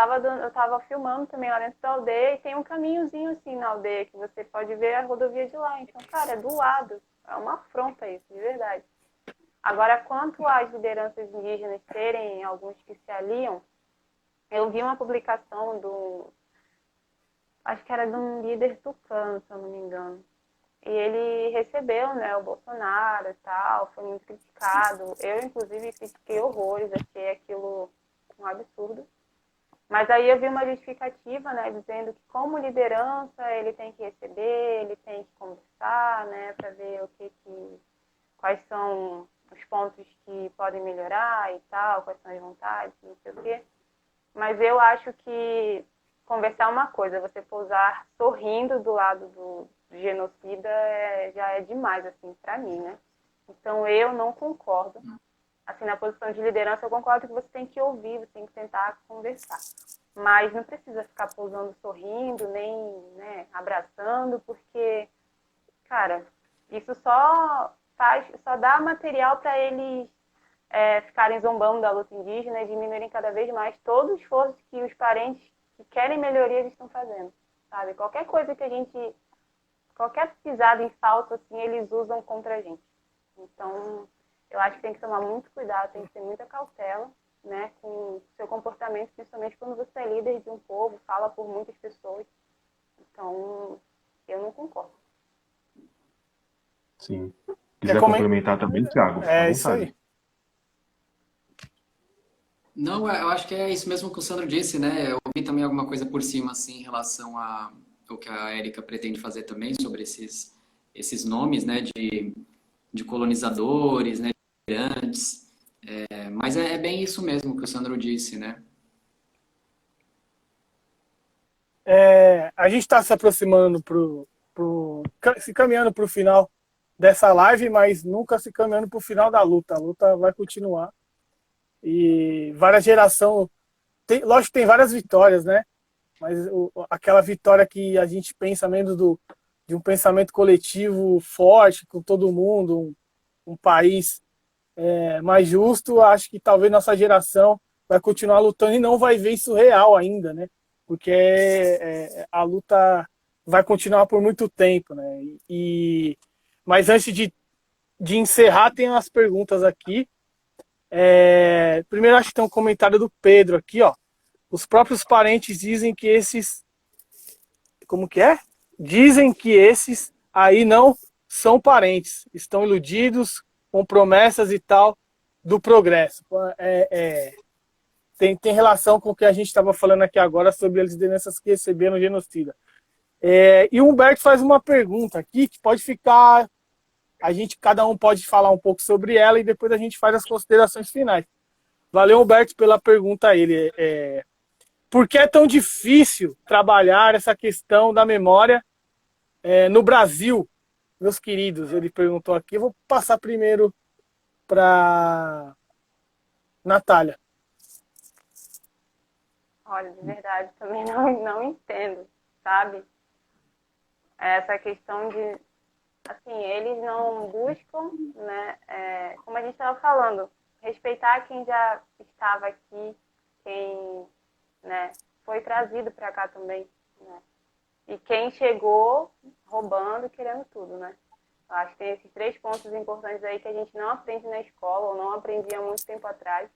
tava filmando também lá dentro da aldeia e tem um caminhozinho assim na aldeia que você pode ver a rodovia de lá. Então, cara, é do lado. É uma afronta isso, de verdade. Agora, quanto às lideranças indígenas terem alguns que se aliam, eu vi uma publicação acho que era de um líder tucano, se eu não me engano. E ele recebeu, né, o Bolsonaro e tal, foi muito criticado. Eu, inclusive, critiquei horrores, achei aquilo um absurdo. Mas aí eu vi uma justificativa, né, dizendo que como liderança ele tem que receber, ele tem que conversar, né, para ver quais são os pontos que podem melhorar e tal, quais são as vontades, não sei o quê. Mas eu acho que conversar é uma coisa, você pousar sorrindo do lado do genocida já é demais, assim, para mim, né? Então eu não concordo. Assim, na posição de liderança, eu concordo que você tem que ouvir, você tem que tentar conversar. Mas não precisa ficar pousando sorrindo, nem, né, abraçando, porque, cara, isso só dá material para eles ficarem zombando da luta indígena e diminuírem cada vez mais todo o esforço que os parentes que querem melhoria eles estão fazendo, sabe? Qualquer coisa qualquer pisada em falso, assim, eles usam contra a gente. Então, eu acho que tem que tomar muito cuidado, tem que ter muita cautela, né, com o seu comportamento, principalmente quando você é líder de um povo, fala por muitas pessoas. Então, eu não concordo. Sim. Quiser complementar também, Thiago? É isso aí. Não, eu acho que é isso mesmo que o Sandro disse, né? Eu ouvi também alguma coisa por cima, assim, em relação ao que a Érica pretende fazer também sobre esses nomes, né, de colonizadores, né, de imigrantes. Mas é bem isso mesmo que o Sandro disse, né? A gente está se aproximando se caminhando para o final dessa live, mas nunca se caminhando para o final da luta. A luta vai continuar. E várias gerações. Lógico que tem várias vitórias, né? Mas aquela vitória que a gente pensa menos de um pensamento coletivo forte, com todo mundo, um país mais justo, acho que talvez nossa geração vai continuar lutando e não vai ver isso real ainda, né? porque a luta vai continuar por muito tempo, né? Mas antes de encerrar, tem umas perguntas aqui. Primeiro, acho que tem um comentário do Pedro aqui, ó. Os próprios parentes dizem que esses... Como que é? Dizem que esses aí não são parentes. Estão iludidos com promessas e tal do progresso. Tem relação com o que a gente estava falando aqui agora sobre as lideranças que receberam genocida. E o Humberto faz uma pergunta aqui que pode ficar... Cada um pode falar um pouco sobre ela e depois a gente faz as considerações finais. Valeu, Humberto, pela pergunta a ele. Por que é tão difícil trabalhar essa questão da memória no Brasil, meus queridos? Ele perguntou aqui. Eu vou passar primeiro para Natália. Olha, de verdade, também não entendo, sabe? Essa questão de, assim, eles não buscam, né, como a gente estava falando, respeitar quem já estava aqui, quem, né, foi trazido para cá também, né? E quem chegou roubando, querendo tudo, né? Eu acho que tem esses 3 pontos importantes aí que a gente não aprende na escola, ou não aprendia há muito tempo atrás,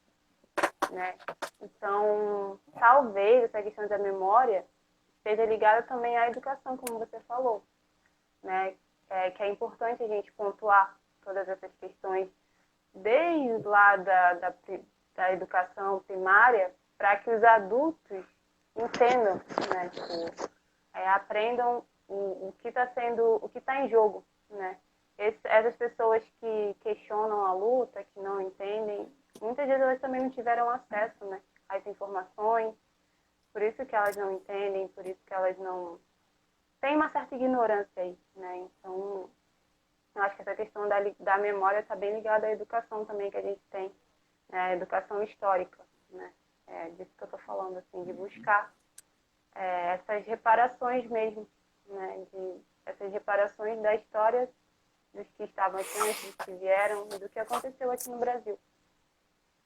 né? Então, talvez essa questão da memória esteja ligada também à educação, como você falou, né? Que é importante a gente pontuar todas essas questões desde lá da educação primária, para que os adultos entendam, né? Aprendam o que está sendo, o que está em jogo, né? Essas pessoas que questionam a luta, que não entendem, muitas vezes elas também não tiveram acesso, né, às informações, por isso que elas não entendem, por isso que elas não... Tem uma certa ignorância aí, né? Então, eu acho que essa questão da memória está bem ligada à educação também que a gente tem, né? A educação histórica, né? Disso que eu estou falando, assim, de buscar essas reparações mesmo, né? Essas reparações da história dos que estavam aqui antes, dos que vieram e do que aconteceu aqui no Brasil.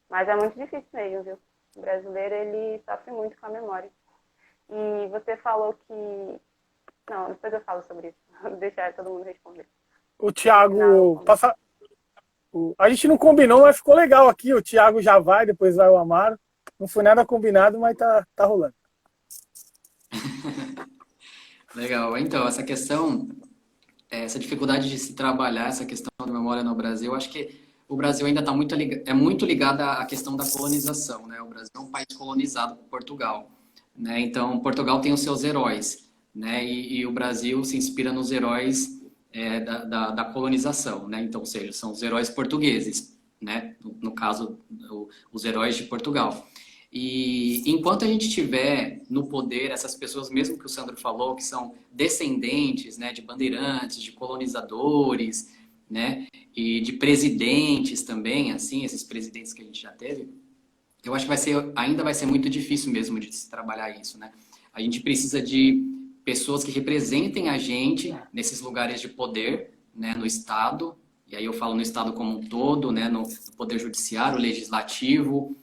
Mas é muito difícil mesmo, viu? O brasileiro, ele sofre muito com a memória. E você falou que... Não, depois eu falo sobre isso. Vou deixar todo mundo responder. O Thiago... A gente não combinou, mas ficou legal aqui. O Thiago já vai, depois vai o Amaro. Não foi nada combinado, mas tá rolando. Legal. Então, essa questão, essa dificuldade de se trabalhar essa questão da memória no Brasil, acho que o Brasil ainda está muito ligado à questão da colonização, né? O Brasil é um país colonizado por Portugal, né? Então, Portugal tem os seus heróis, né? E o Brasil se inspira nos heróis da colonização, né? Então, ou seja, são os heróis portugueses, né? No caso, os heróis de Portugal. E enquanto a gente tiver no poder essas pessoas, mesmo que o Sandro falou, que são descendentes, né, de bandeirantes, de colonizadores, né, e de presidentes também, assim, esses presidentes que a gente já teve, eu acho que ainda vai ser muito difícil mesmo de se trabalhar isso, né? A gente precisa de pessoas que representem a gente nesses lugares de poder, né, no Estado, e aí eu falo no Estado como um todo, né, no poder judiciário, legislativo,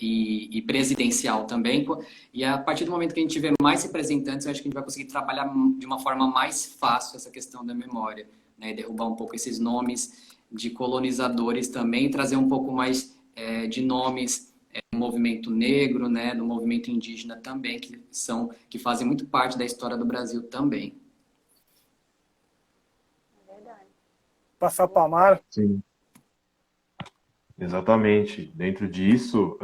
e presidencial também. E a partir do momento que a gente tiver mais representantes, eu acho que a gente vai conseguir trabalhar de uma forma mais fácil essa questão da memória, né? E derrubar um pouco esses nomes de colonizadores também, trazer um pouco mais de nomes do movimento negro, né? Do movimento indígena também, que fazem muito parte da história do Brasil também. É verdade. Passar para o Amaro. Sim. Exatamente. Dentro disso,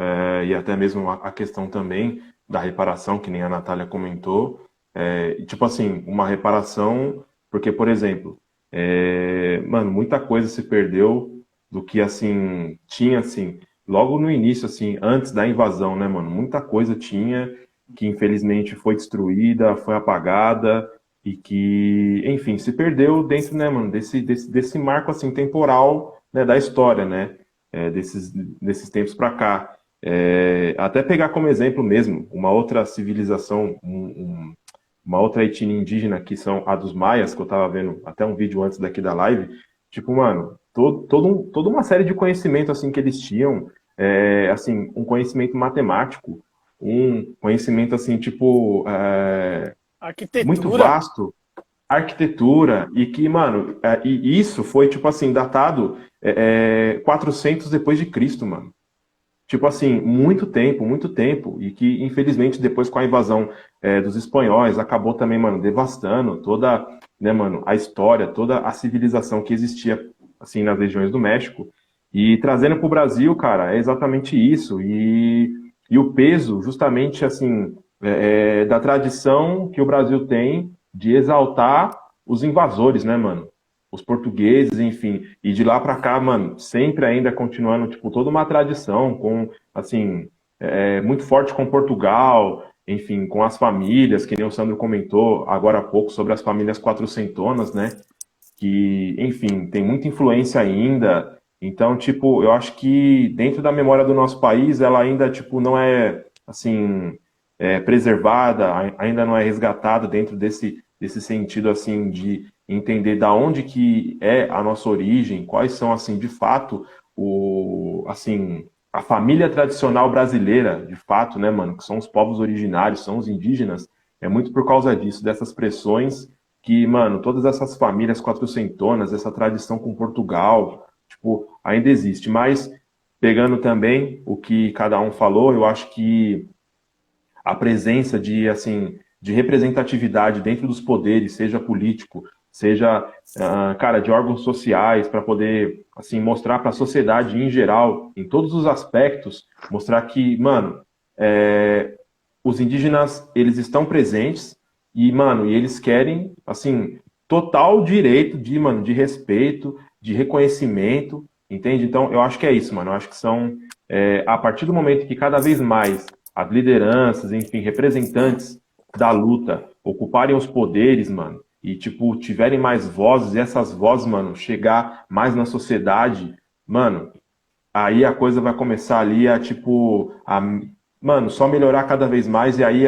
e até mesmo a questão também da reparação, que nem a Natália comentou, tipo assim, uma reparação, porque, por exemplo, mano, muita coisa se perdeu do que, assim, tinha, assim, logo no início, assim, antes da invasão, né, mano, muita coisa tinha que, infelizmente, foi destruída, foi apagada e que, enfim, se perdeu dentro, né, mano, desse marco, assim, temporal, né, da história, né? Desses tempos para cá. Até pegar como exemplo mesmo, uma outra civilização, uma outra etnia indígena, que são a dos maias, que eu estava vendo até um vídeo antes daqui da live, tipo, mano, toda uma série de conhecimento assim, que eles tinham, assim, um conhecimento matemático, um conhecimento assim, tipo, muito Arquitetura. vasto, arquitetura, e que, mano, e isso foi, tipo assim, datado 400 depois de Cristo, mano. Tipo assim, muito tempo, e que, infelizmente, depois com a invasão dos espanhóis, acabou também, mano, devastando toda, né, mano, a história, toda a civilização que existia, assim, nas regiões do México, e trazendo para o Brasil, cara, é exatamente isso, e o peso, justamente, assim, da tradição que o Brasil tem de exaltar os invasores, né, mano? Os portugueses, enfim, e de lá para cá, mano, sempre ainda continuando, tipo, toda uma tradição com, assim, muito forte com Portugal, enfim, com as famílias, que nem o Sandro comentou agora há pouco sobre as famílias quatrocentonas, né? Que, enfim, tem muita influência ainda. Então, tipo, eu acho que dentro da memória do nosso país, ela ainda, tipo, não é, assim, preservada, ainda não é resgatada dentro desse sentido, assim, de entender da onde que é a nossa origem, quais são, assim, de fato, assim, a família tradicional brasileira, de fato, né, mano, que são os povos originários, são os indígenas, é muito por causa disso, dessas pressões que, mano, todas essas famílias quatrocentonas, essa tradição com Portugal, tipo, ainda existe. Mas, pegando também o que cada um falou, eu acho que a presença de, assim, de representatividade dentro dos poderes, seja político, seja, cara, de órgãos sociais, para poder, assim, mostrar para a sociedade em geral, em todos os aspectos, mostrar que, mano, os indígenas, eles estão presentes e, mano, e eles querem, assim, total direito de, mano, de respeito, de reconhecimento, entende? Então, eu acho que é isso, mano. Eu acho que são, a partir do momento que cada vez mais as lideranças, enfim, representantes da luta ocuparem os poderes, mano, e, tipo, tiverem mais vozes, e essas vozes, mano, chegar mais na sociedade, mano, aí a coisa vai começar ali a, tipo, mano, só melhorar cada vez mais, e aí,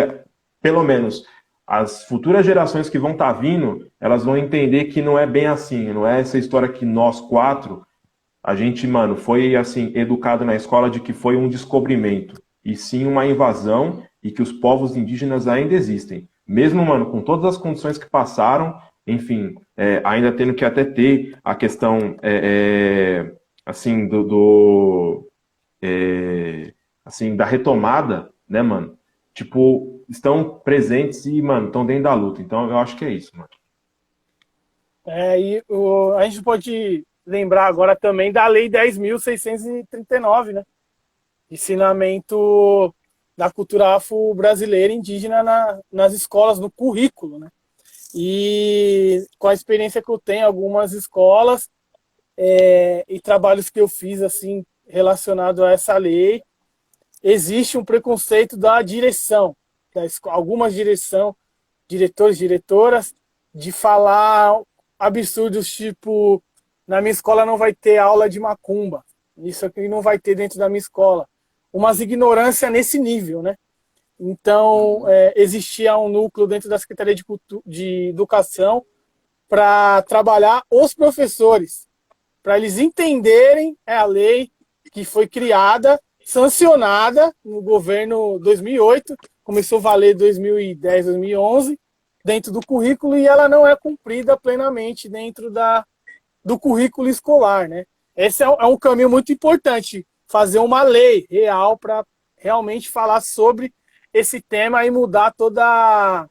pelo menos, as futuras gerações que vão estar vindo, elas vão entender que não é bem assim, não é essa história que nós quatro, a gente, mano, foi, assim, educado na escola de que foi um descobrimento, e sim uma invasão, e que os povos indígenas ainda existem. Mesmo, mano, com todas as condições que passaram, enfim, ainda tendo que até ter a questão, assim, assim, da retomada, né, mano? Tipo, estão presentes e, mano, estão dentro da luta. Então, eu acho que é isso, mano. A gente pode lembrar agora também da Lei 10.639, né? Ensinamento da cultura afro-brasileira indígena nas escolas, no currículo, né? E com a experiência que eu tenho, algumas escolas e trabalhos que eu fiz assim relacionado a essa lei, existe um preconceito da direção, algumas diretores, diretoras, de falar absurdos tipo, na minha escola não vai ter aula de macumba, isso aqui não vai ter dentro da minha escola. Umas ignorância nesse nível, né? Então, existia um núcleo dentro da Secretaria de Educação para trabalhar os professores, para eles entenderem a lei que foi criada, sancionada no governo 2008, começou a valer 2010, 2011, dentro do currículo, e ela não é cumprida plenamente dentro do currículo escolar, né? Esse é um caminho muito importante, fazer uma lei real para realmente falar sobre esse tema e mudar toda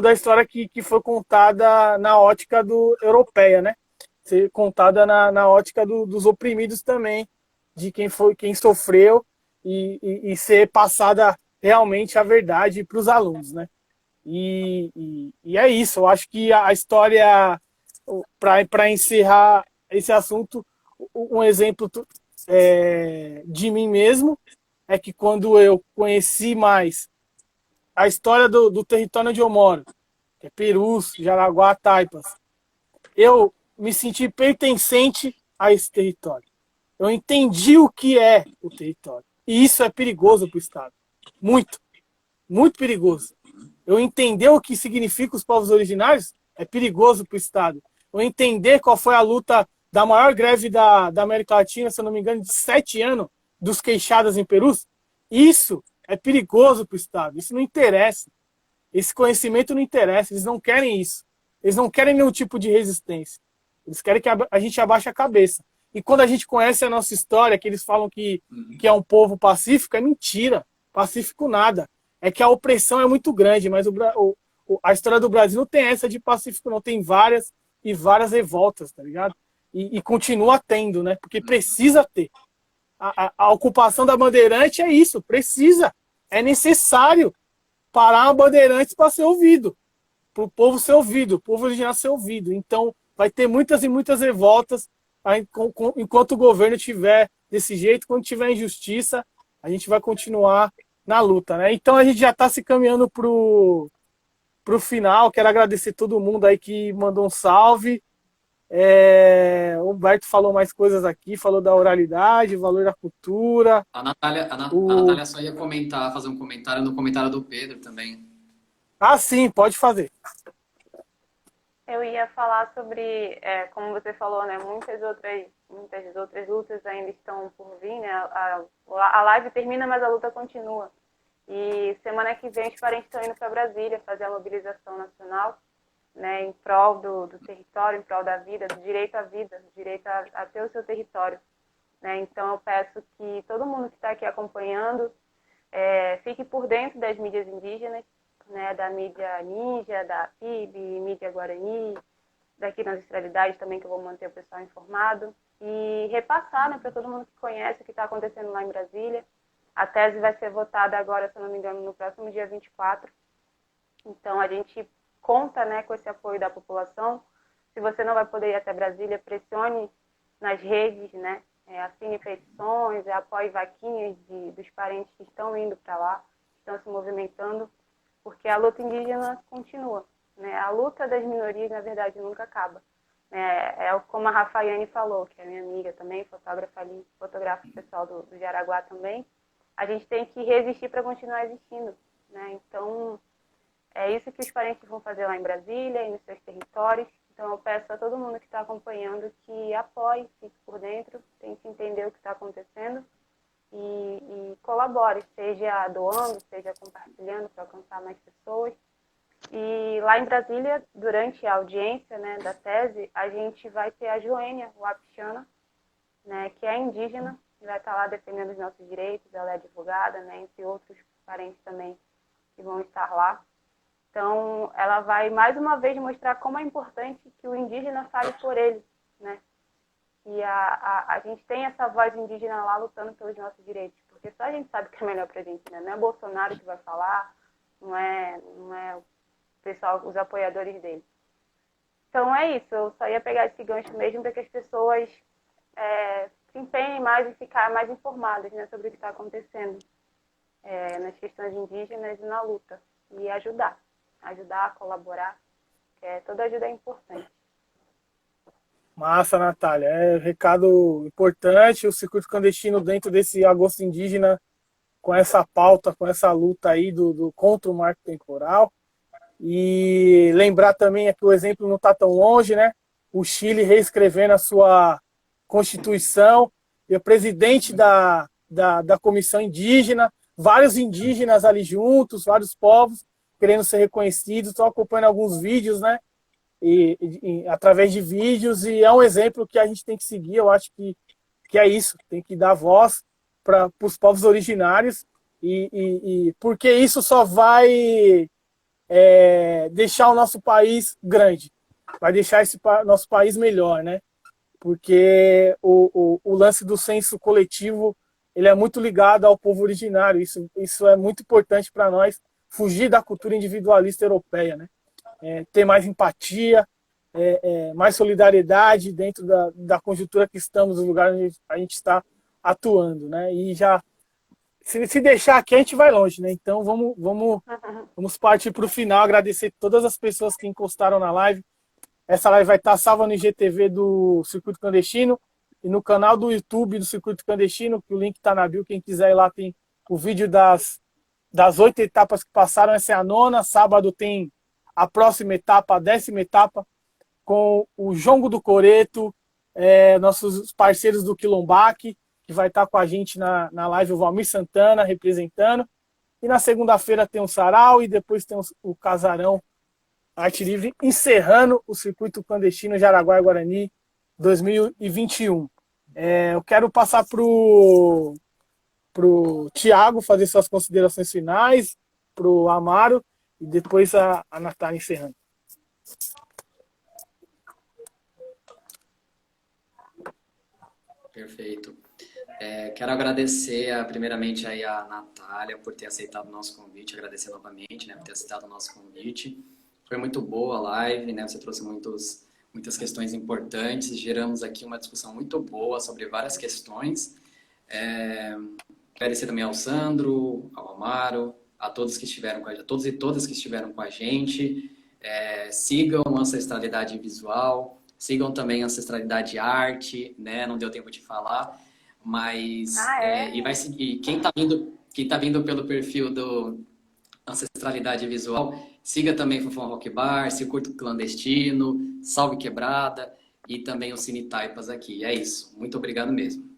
a história que foi contada na ótica europeia, né? Ser contada na ótica dos oprimidos também, de quem sofreu e ser passada realmente a verdade para os alunos, né? E é isso, eu acho que a história, para encerrar esse assunto, um exemplo de mim mesmo é que quando eu conheci mais a história do território onde eu moro, que é Perus, Jaraguá, Taipas, eu me senti pertencente a esse território. Eu entendi o que é o território. E isso é perigoso para o Estado. Muito, muito perigoso. Eu entender o que significa os povos originários é perigoso para o Estado. Eu entender qual foi a luta da maior greve da América Latina, se eu não me engano, de 7 anos, dos queixadas em Perus, isso é perigoso para o Estado. Isso não interessa. Esse conhecimento não interessa. Eles não querem isso. Eles não querem nenhum tipo de resistência. Eles querem que a gente abaixe a cabeça. E quando a gente conhece a nossa história, que eles falam que é um povo pacífico, é mentira. Pacífico nada. É que a opressão é muito grande, mas a história do Brasil não tem essa de pacífico, não. Tem várias e várias revoltas, tá ligado? E continua tendo, né? Porque precisa ter. A ocupação da Bandeirante é isso, precisa. É necessário parar a Bandeirantes para ser ouvido. Para o povo ser ouvido, o povo original ser ouvido. Então, vai ter muitas e muitas revoltas enquanto o governo estiver desse jeito, quando tiver injustiça, a gente vai continuar na luta, né? Então a gente já está se caminhando pro final. Quero agradecer todo mundo aí que mandou um salve. O Humberto falou mais coisas aqui, falou da oralidade, valor da cultura. A Natália só ia comentar, fazer um comentário no comentário do Pedro também. Ah, sim, pode fazer. Eu ia falar sobre, como você falou, né, muitas outras lutas ainda estão por vir, né? A live termina, mas a luta continua. E semana que vem os parentes estão indo para Brasília fazer a mobilização nacional, né, em prol do território, em prol da vida, do direito à vida, do direito a ter o seu território, né? Então eu peço que todo mundo que está aqui acompanhando fique por dentro das mídias indígenas, né, da mídia Ninja, da PIB, mídia Guarani, daqui na Ancestralidade também, que eu vou manter o pessoal informado, e repassar, né, para todo mundo que conhece o que está acontecendo lá em Brasília. A tese vai ser votada agora, se eu não me engano, no próximo dia 24. Então, a gente conta, né, com esse apoio da população. Se você não vai poder ir até Brasília, pressione nas redes, né, assine petições, apoie vaquinhas dos parentes que estão indo para lá, estão se movimentando, porque a luta indígena continua, né? A luta das minorias, na verdade, nunca acaba. Como a Rafaiane falou, que é minha amiga também, fotógrafa ali, fotografa o pessoal do Jaraguá também, a gente tem que resistir para continuar existindo, né? Então, é isso que os parentes vão fazer lá em Brasília e nos seus territórios. Então, eu peço a todo mundo que está acompanhando que apoie, fique por dentro, tente entender o que está acontecendo e colabore, seja doando, seja compartilhando para alcançar mais pessoas. E lá em Brasília, durante a audiência, né, da tese, a gente vai ter a Joênia Wapichana, né, que é indígena, e vai estar lá defendendo os nossos direitos. Ela é advogada, né, entre outros parentes também que vão estar lá. Então, ela vai mais uma vez mostrar como é importante que o indígena fale por ele, né? E a gente tem essa voz indígena lá lutando pelos nossos direitos, porque só a gente sabe o que é melhor pra gente, né? Não é Bolsonaro que vai falar, não é o pessoal, os apoiadores dele. Então é isso, eu só ia pegar esse gancho mesmo para que as pessoas se empenhem mais e ficarem mais informadas, né, sobre o que está acontecendo nas questões indígenas e na luta. E ajudar, colaborar, toda ajuda é importante. Massa, Natália. Recado importante, o circuito clandestino dentro desse agosto indígena, com essa pauta, com essa luta aí contra o marco temporal. E lembrar também que o exemplo não está tão longe, né? O Chile reescrevendo a sua Constituição, e o presidente da Comissão Indígena, vários indígenas ali juntos, vários povos querendo ser reconhecidos. Estou acompanhando alguns vídeos, né? Através de vídeos, e é um exemplo que a gente tem que seguir. Eu acho que é isso, tem que dar voz para os povos originários, porque isso só vai deixar o nosso país grande, vai deixar nosso país melhor, né? Porque o lance do senso coletivo, ele é muito ligado ao povo originário. Isso é muito importante para nós, fugir da cultura individualista europeia, né? Ter mais empatia, mais solidariedade dentro da conjuntura que estamos, no lugar onde a gente está atuando, né? E já, se deixar aqui, a gente vai longe, né? Então vamos partir para o final, agradecer todas as pessoas que encostaram na live. Essa live vai estar salva no IGTV do Circuito Clandestino e no canal do YouTube do Circuito Clandestino, que o link está na bio, quem quiser ir lá tem o vídeo das 8 etapas que passaram. Essa é a 9ª, sábado tem a próxima etapa, a 10ª etapa, com o Jongo do Coreto, nossos parceiros do Quilombaque, que vai estar com a gente na live, o Valmir Santana representando. E na segunda-feira tem o Sarau e depois tem o Casarão Arte Livre, encerrando o Circuito Clandestino Jaraguá e Guarani 2021. Eu quero passar pro Thiago fazer suas considerações finais, pro Amaro e depois a Natália encerrando. Perfeito. Quero agradecer primeiramente aí a Natália por ter aceitado o nosso convite, agradecer novamente, né, por ter aceitado o nosso convite. Foi muito boa a live, né, você trouxe muitas questões importantes, geramos aqui uma discussão muito boa sobre várias questões. Agradecer também ao Sandro, ao Amaro, a todos que estiveram a todos e todas que estiveram com a gente. Sigam Ancestralidade Visual, sigam também Ancestralidade Arte, né? Não deu tempo de falar, mas e vai seguir. Quem tá vindo pelo perfil do Ancestralidade Visual, siga também Fofão Rock Bar, Circuito Clandestino, Salve Quebrada e também o Cine Taipas aqui. É isso. Muito obrigado mesmo.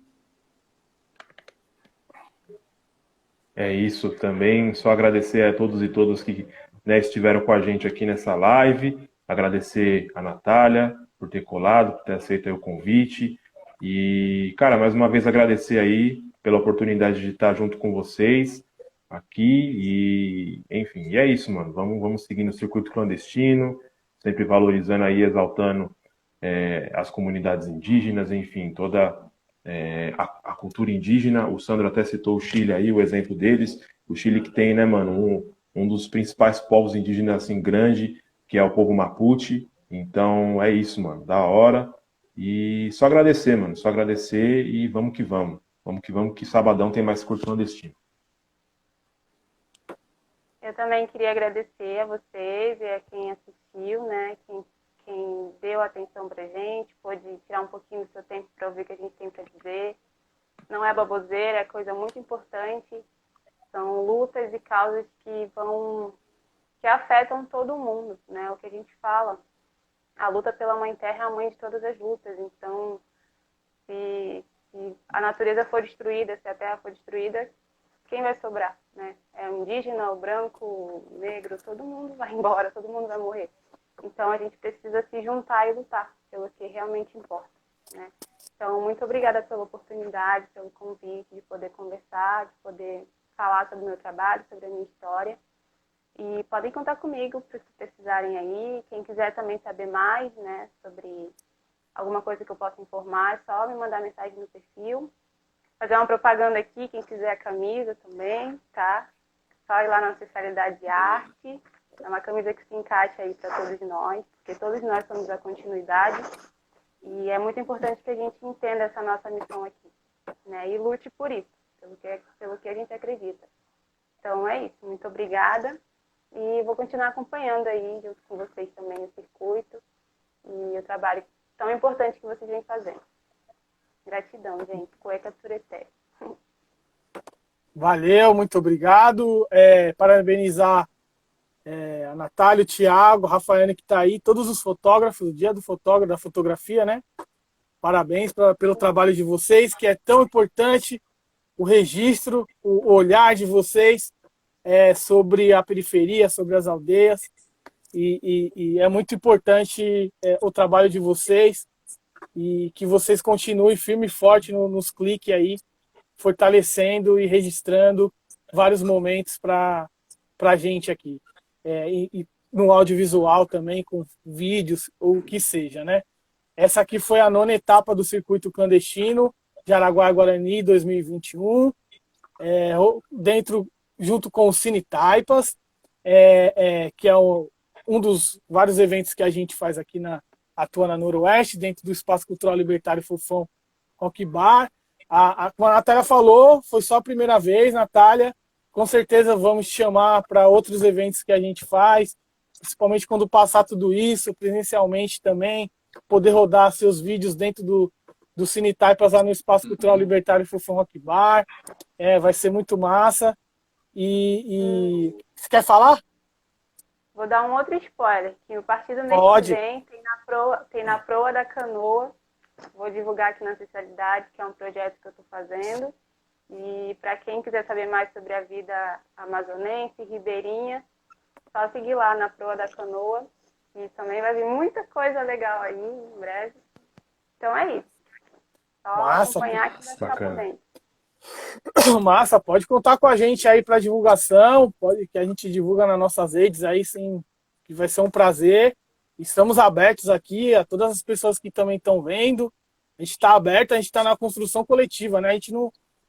É isso também. Só agradecer a todos e todas que, né, estiveram com a gente aqui nessa live. Agradecer a Natália por ter colado, por ter aceito aí o convite. E, cara, mais uma vez agradecer aí pela oportunidade de estar junto com vocês aqui. E, enfim, e é isso, mano. Vamos seguindo o Circuito Clandestino, sempre valorizando aí, exaltando as comunidades indígenas, enfim, toda a cultura indígena. O Sandro até citou o Chile aí, o exemplo deles. O Chile que tem, né, mano, um dos principais povos indígenas, assim, grande, que é o povo Mapuche. Então, é isso, mano, da hora. E só agradecer, mano, só agradecer e vamos que vamos. Vamos que sabadão tem mais Circuito Clandestino. Eu também queria agradecer a vocês e a quem assistiu, né, quem deu atenção pra gente, pôde tirar um pouquinho do seu tempo para ouvir o que a gente tem para dizer. Não é baboseira, é coisa muito importante. São lutas e causas que afetam todo mundo, né? O que a gente fala. A luta pela Mãe Terra é a mãe de todas as lutas. Então, se a natureza for destruída, se a Terra for destruída, quem vai sobrar, né? É o indígena, o branco, o negro, todo mundo vai embora, todo mundo vai morrer. Então, a gente precisa se juntar e lutar pelo que realmente importa, né? Então, muito obrigada pela oportunidade, pelo convite de poder conversar, de poder falar sobre o meu trabalho, sobre a minha história. E podem contar comigo para se precisarem aí. Quem quiser também saber mais, né, sobre alguma coisa que eu possa informar, é só me mandar mensagem no perfil. Fazer uma propaganda aqui, quem quiser a camisa também, tá? Só ir lá na Ancestralidade Arte. É uma camisa que se encaixa aí para todos nós, porque todos nós somos a continuidade. E é muito importante que a gente entenda essa nossa missão aqui, né? E lute por isso, pelo que a gente acredita. Então é isso. Muito obrigada. E vou continuar acompanhando aí, junto com vocês também, o circuito e o trabalho tão importante que vocês vêm fazendo. Gratidão, gente. Cueca Tureté. Valeu, muito obrigado. Parabenizar a Natália, o Thiago, a Rafaela que está aí, todos os fotógrafos, o dia do fotógrafo, da fotografia, né? Parabéns pelo trabalho de vocês, que é tão importante, o registro, o olhar de vocês sobre a periferia, sobre as aldeias. E é muito importante o trabalho de vocês e que vocês continuem firme e forte nos cliques aí, fortalecendo e registrando vários momentos para a gente aqui. E no audiovisual também, com vídeos ou o que seja, né? Essa aqui foi a 9ª etapa do Circuito Clandestino Jaraguá e Guarani 2021, junto com o Cine Taipas, que é um dos vários eventos que a gente faz aqui atua na Noroeste, dentro do Espaço Cultural Libertário Fofão Rock Bar. Como a Natália falou, foi só a primeira vez, Natália. Com certeza vamos te chamar para outros eventos que a gente faz, principalmente quando passar tudo isso, presencialmente também, poder rodar seus vídeos dentro do Cine Taipas lá no Espaço Cultural Libertário Fofão Rock Bar. Vai ser muito massa. E você quer falar? Vou dar um outro spoiler, que o partido mês que vem tem na Proa da Canoa. Vou divulgar aqui na Ancestralidade, que é um projeto que eu estou fazendo. E para quem quiser saber mais sobre a vida amazonense, ribeirinha, só seguir lá na Proa da Canoa. E também vai vir muita coisa legal aí em breve. Então é isso. Só Massa, acompanhar que vai ficar por bacana. dentro. Massa, pode contar com a gente aí para divulgação, pode que a gente divulga nas nossas redes aí, sim, que vai ser um prazer. Estamos abertos aqui a todas as pessoas que também estão vendo. A gente está aberto, a gente está na construção coletiva, né? A gente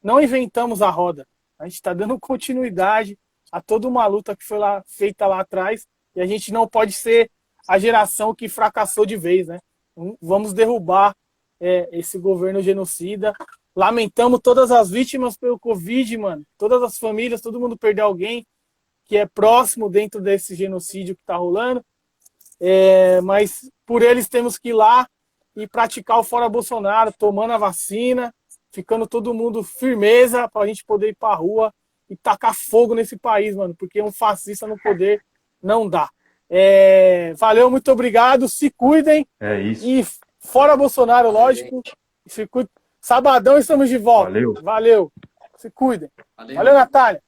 não inventamos a roda. A gente está dando continuidade a toda uma luta que foi feita lá atrás e a gente não pode ser a geração que fracassou de vez, né? Vamos derrubar esse governo genocida. Lamentamos todas as vítimas pelo Covid, mano. Todas as famílias, todo mundo perdeu alguém que é próximo dentro desse genocídio que está rolando. Mas por eles temos que ir lá e praticar o fora Bolsonaro, tomando a vacina, ficando todo mundo firmeza para a gente poder ir para a rua e tacar fogo nesse país, mano, porque um fascista no poder não dá. Valeu, muito obrigado, se cuidem. É isso. E fora Bolsonaro, lógico. Se cuidem. Sabadão estamos de volta. Valeu. Valeu. Se cuidem. Valeu. Valeu, Natália.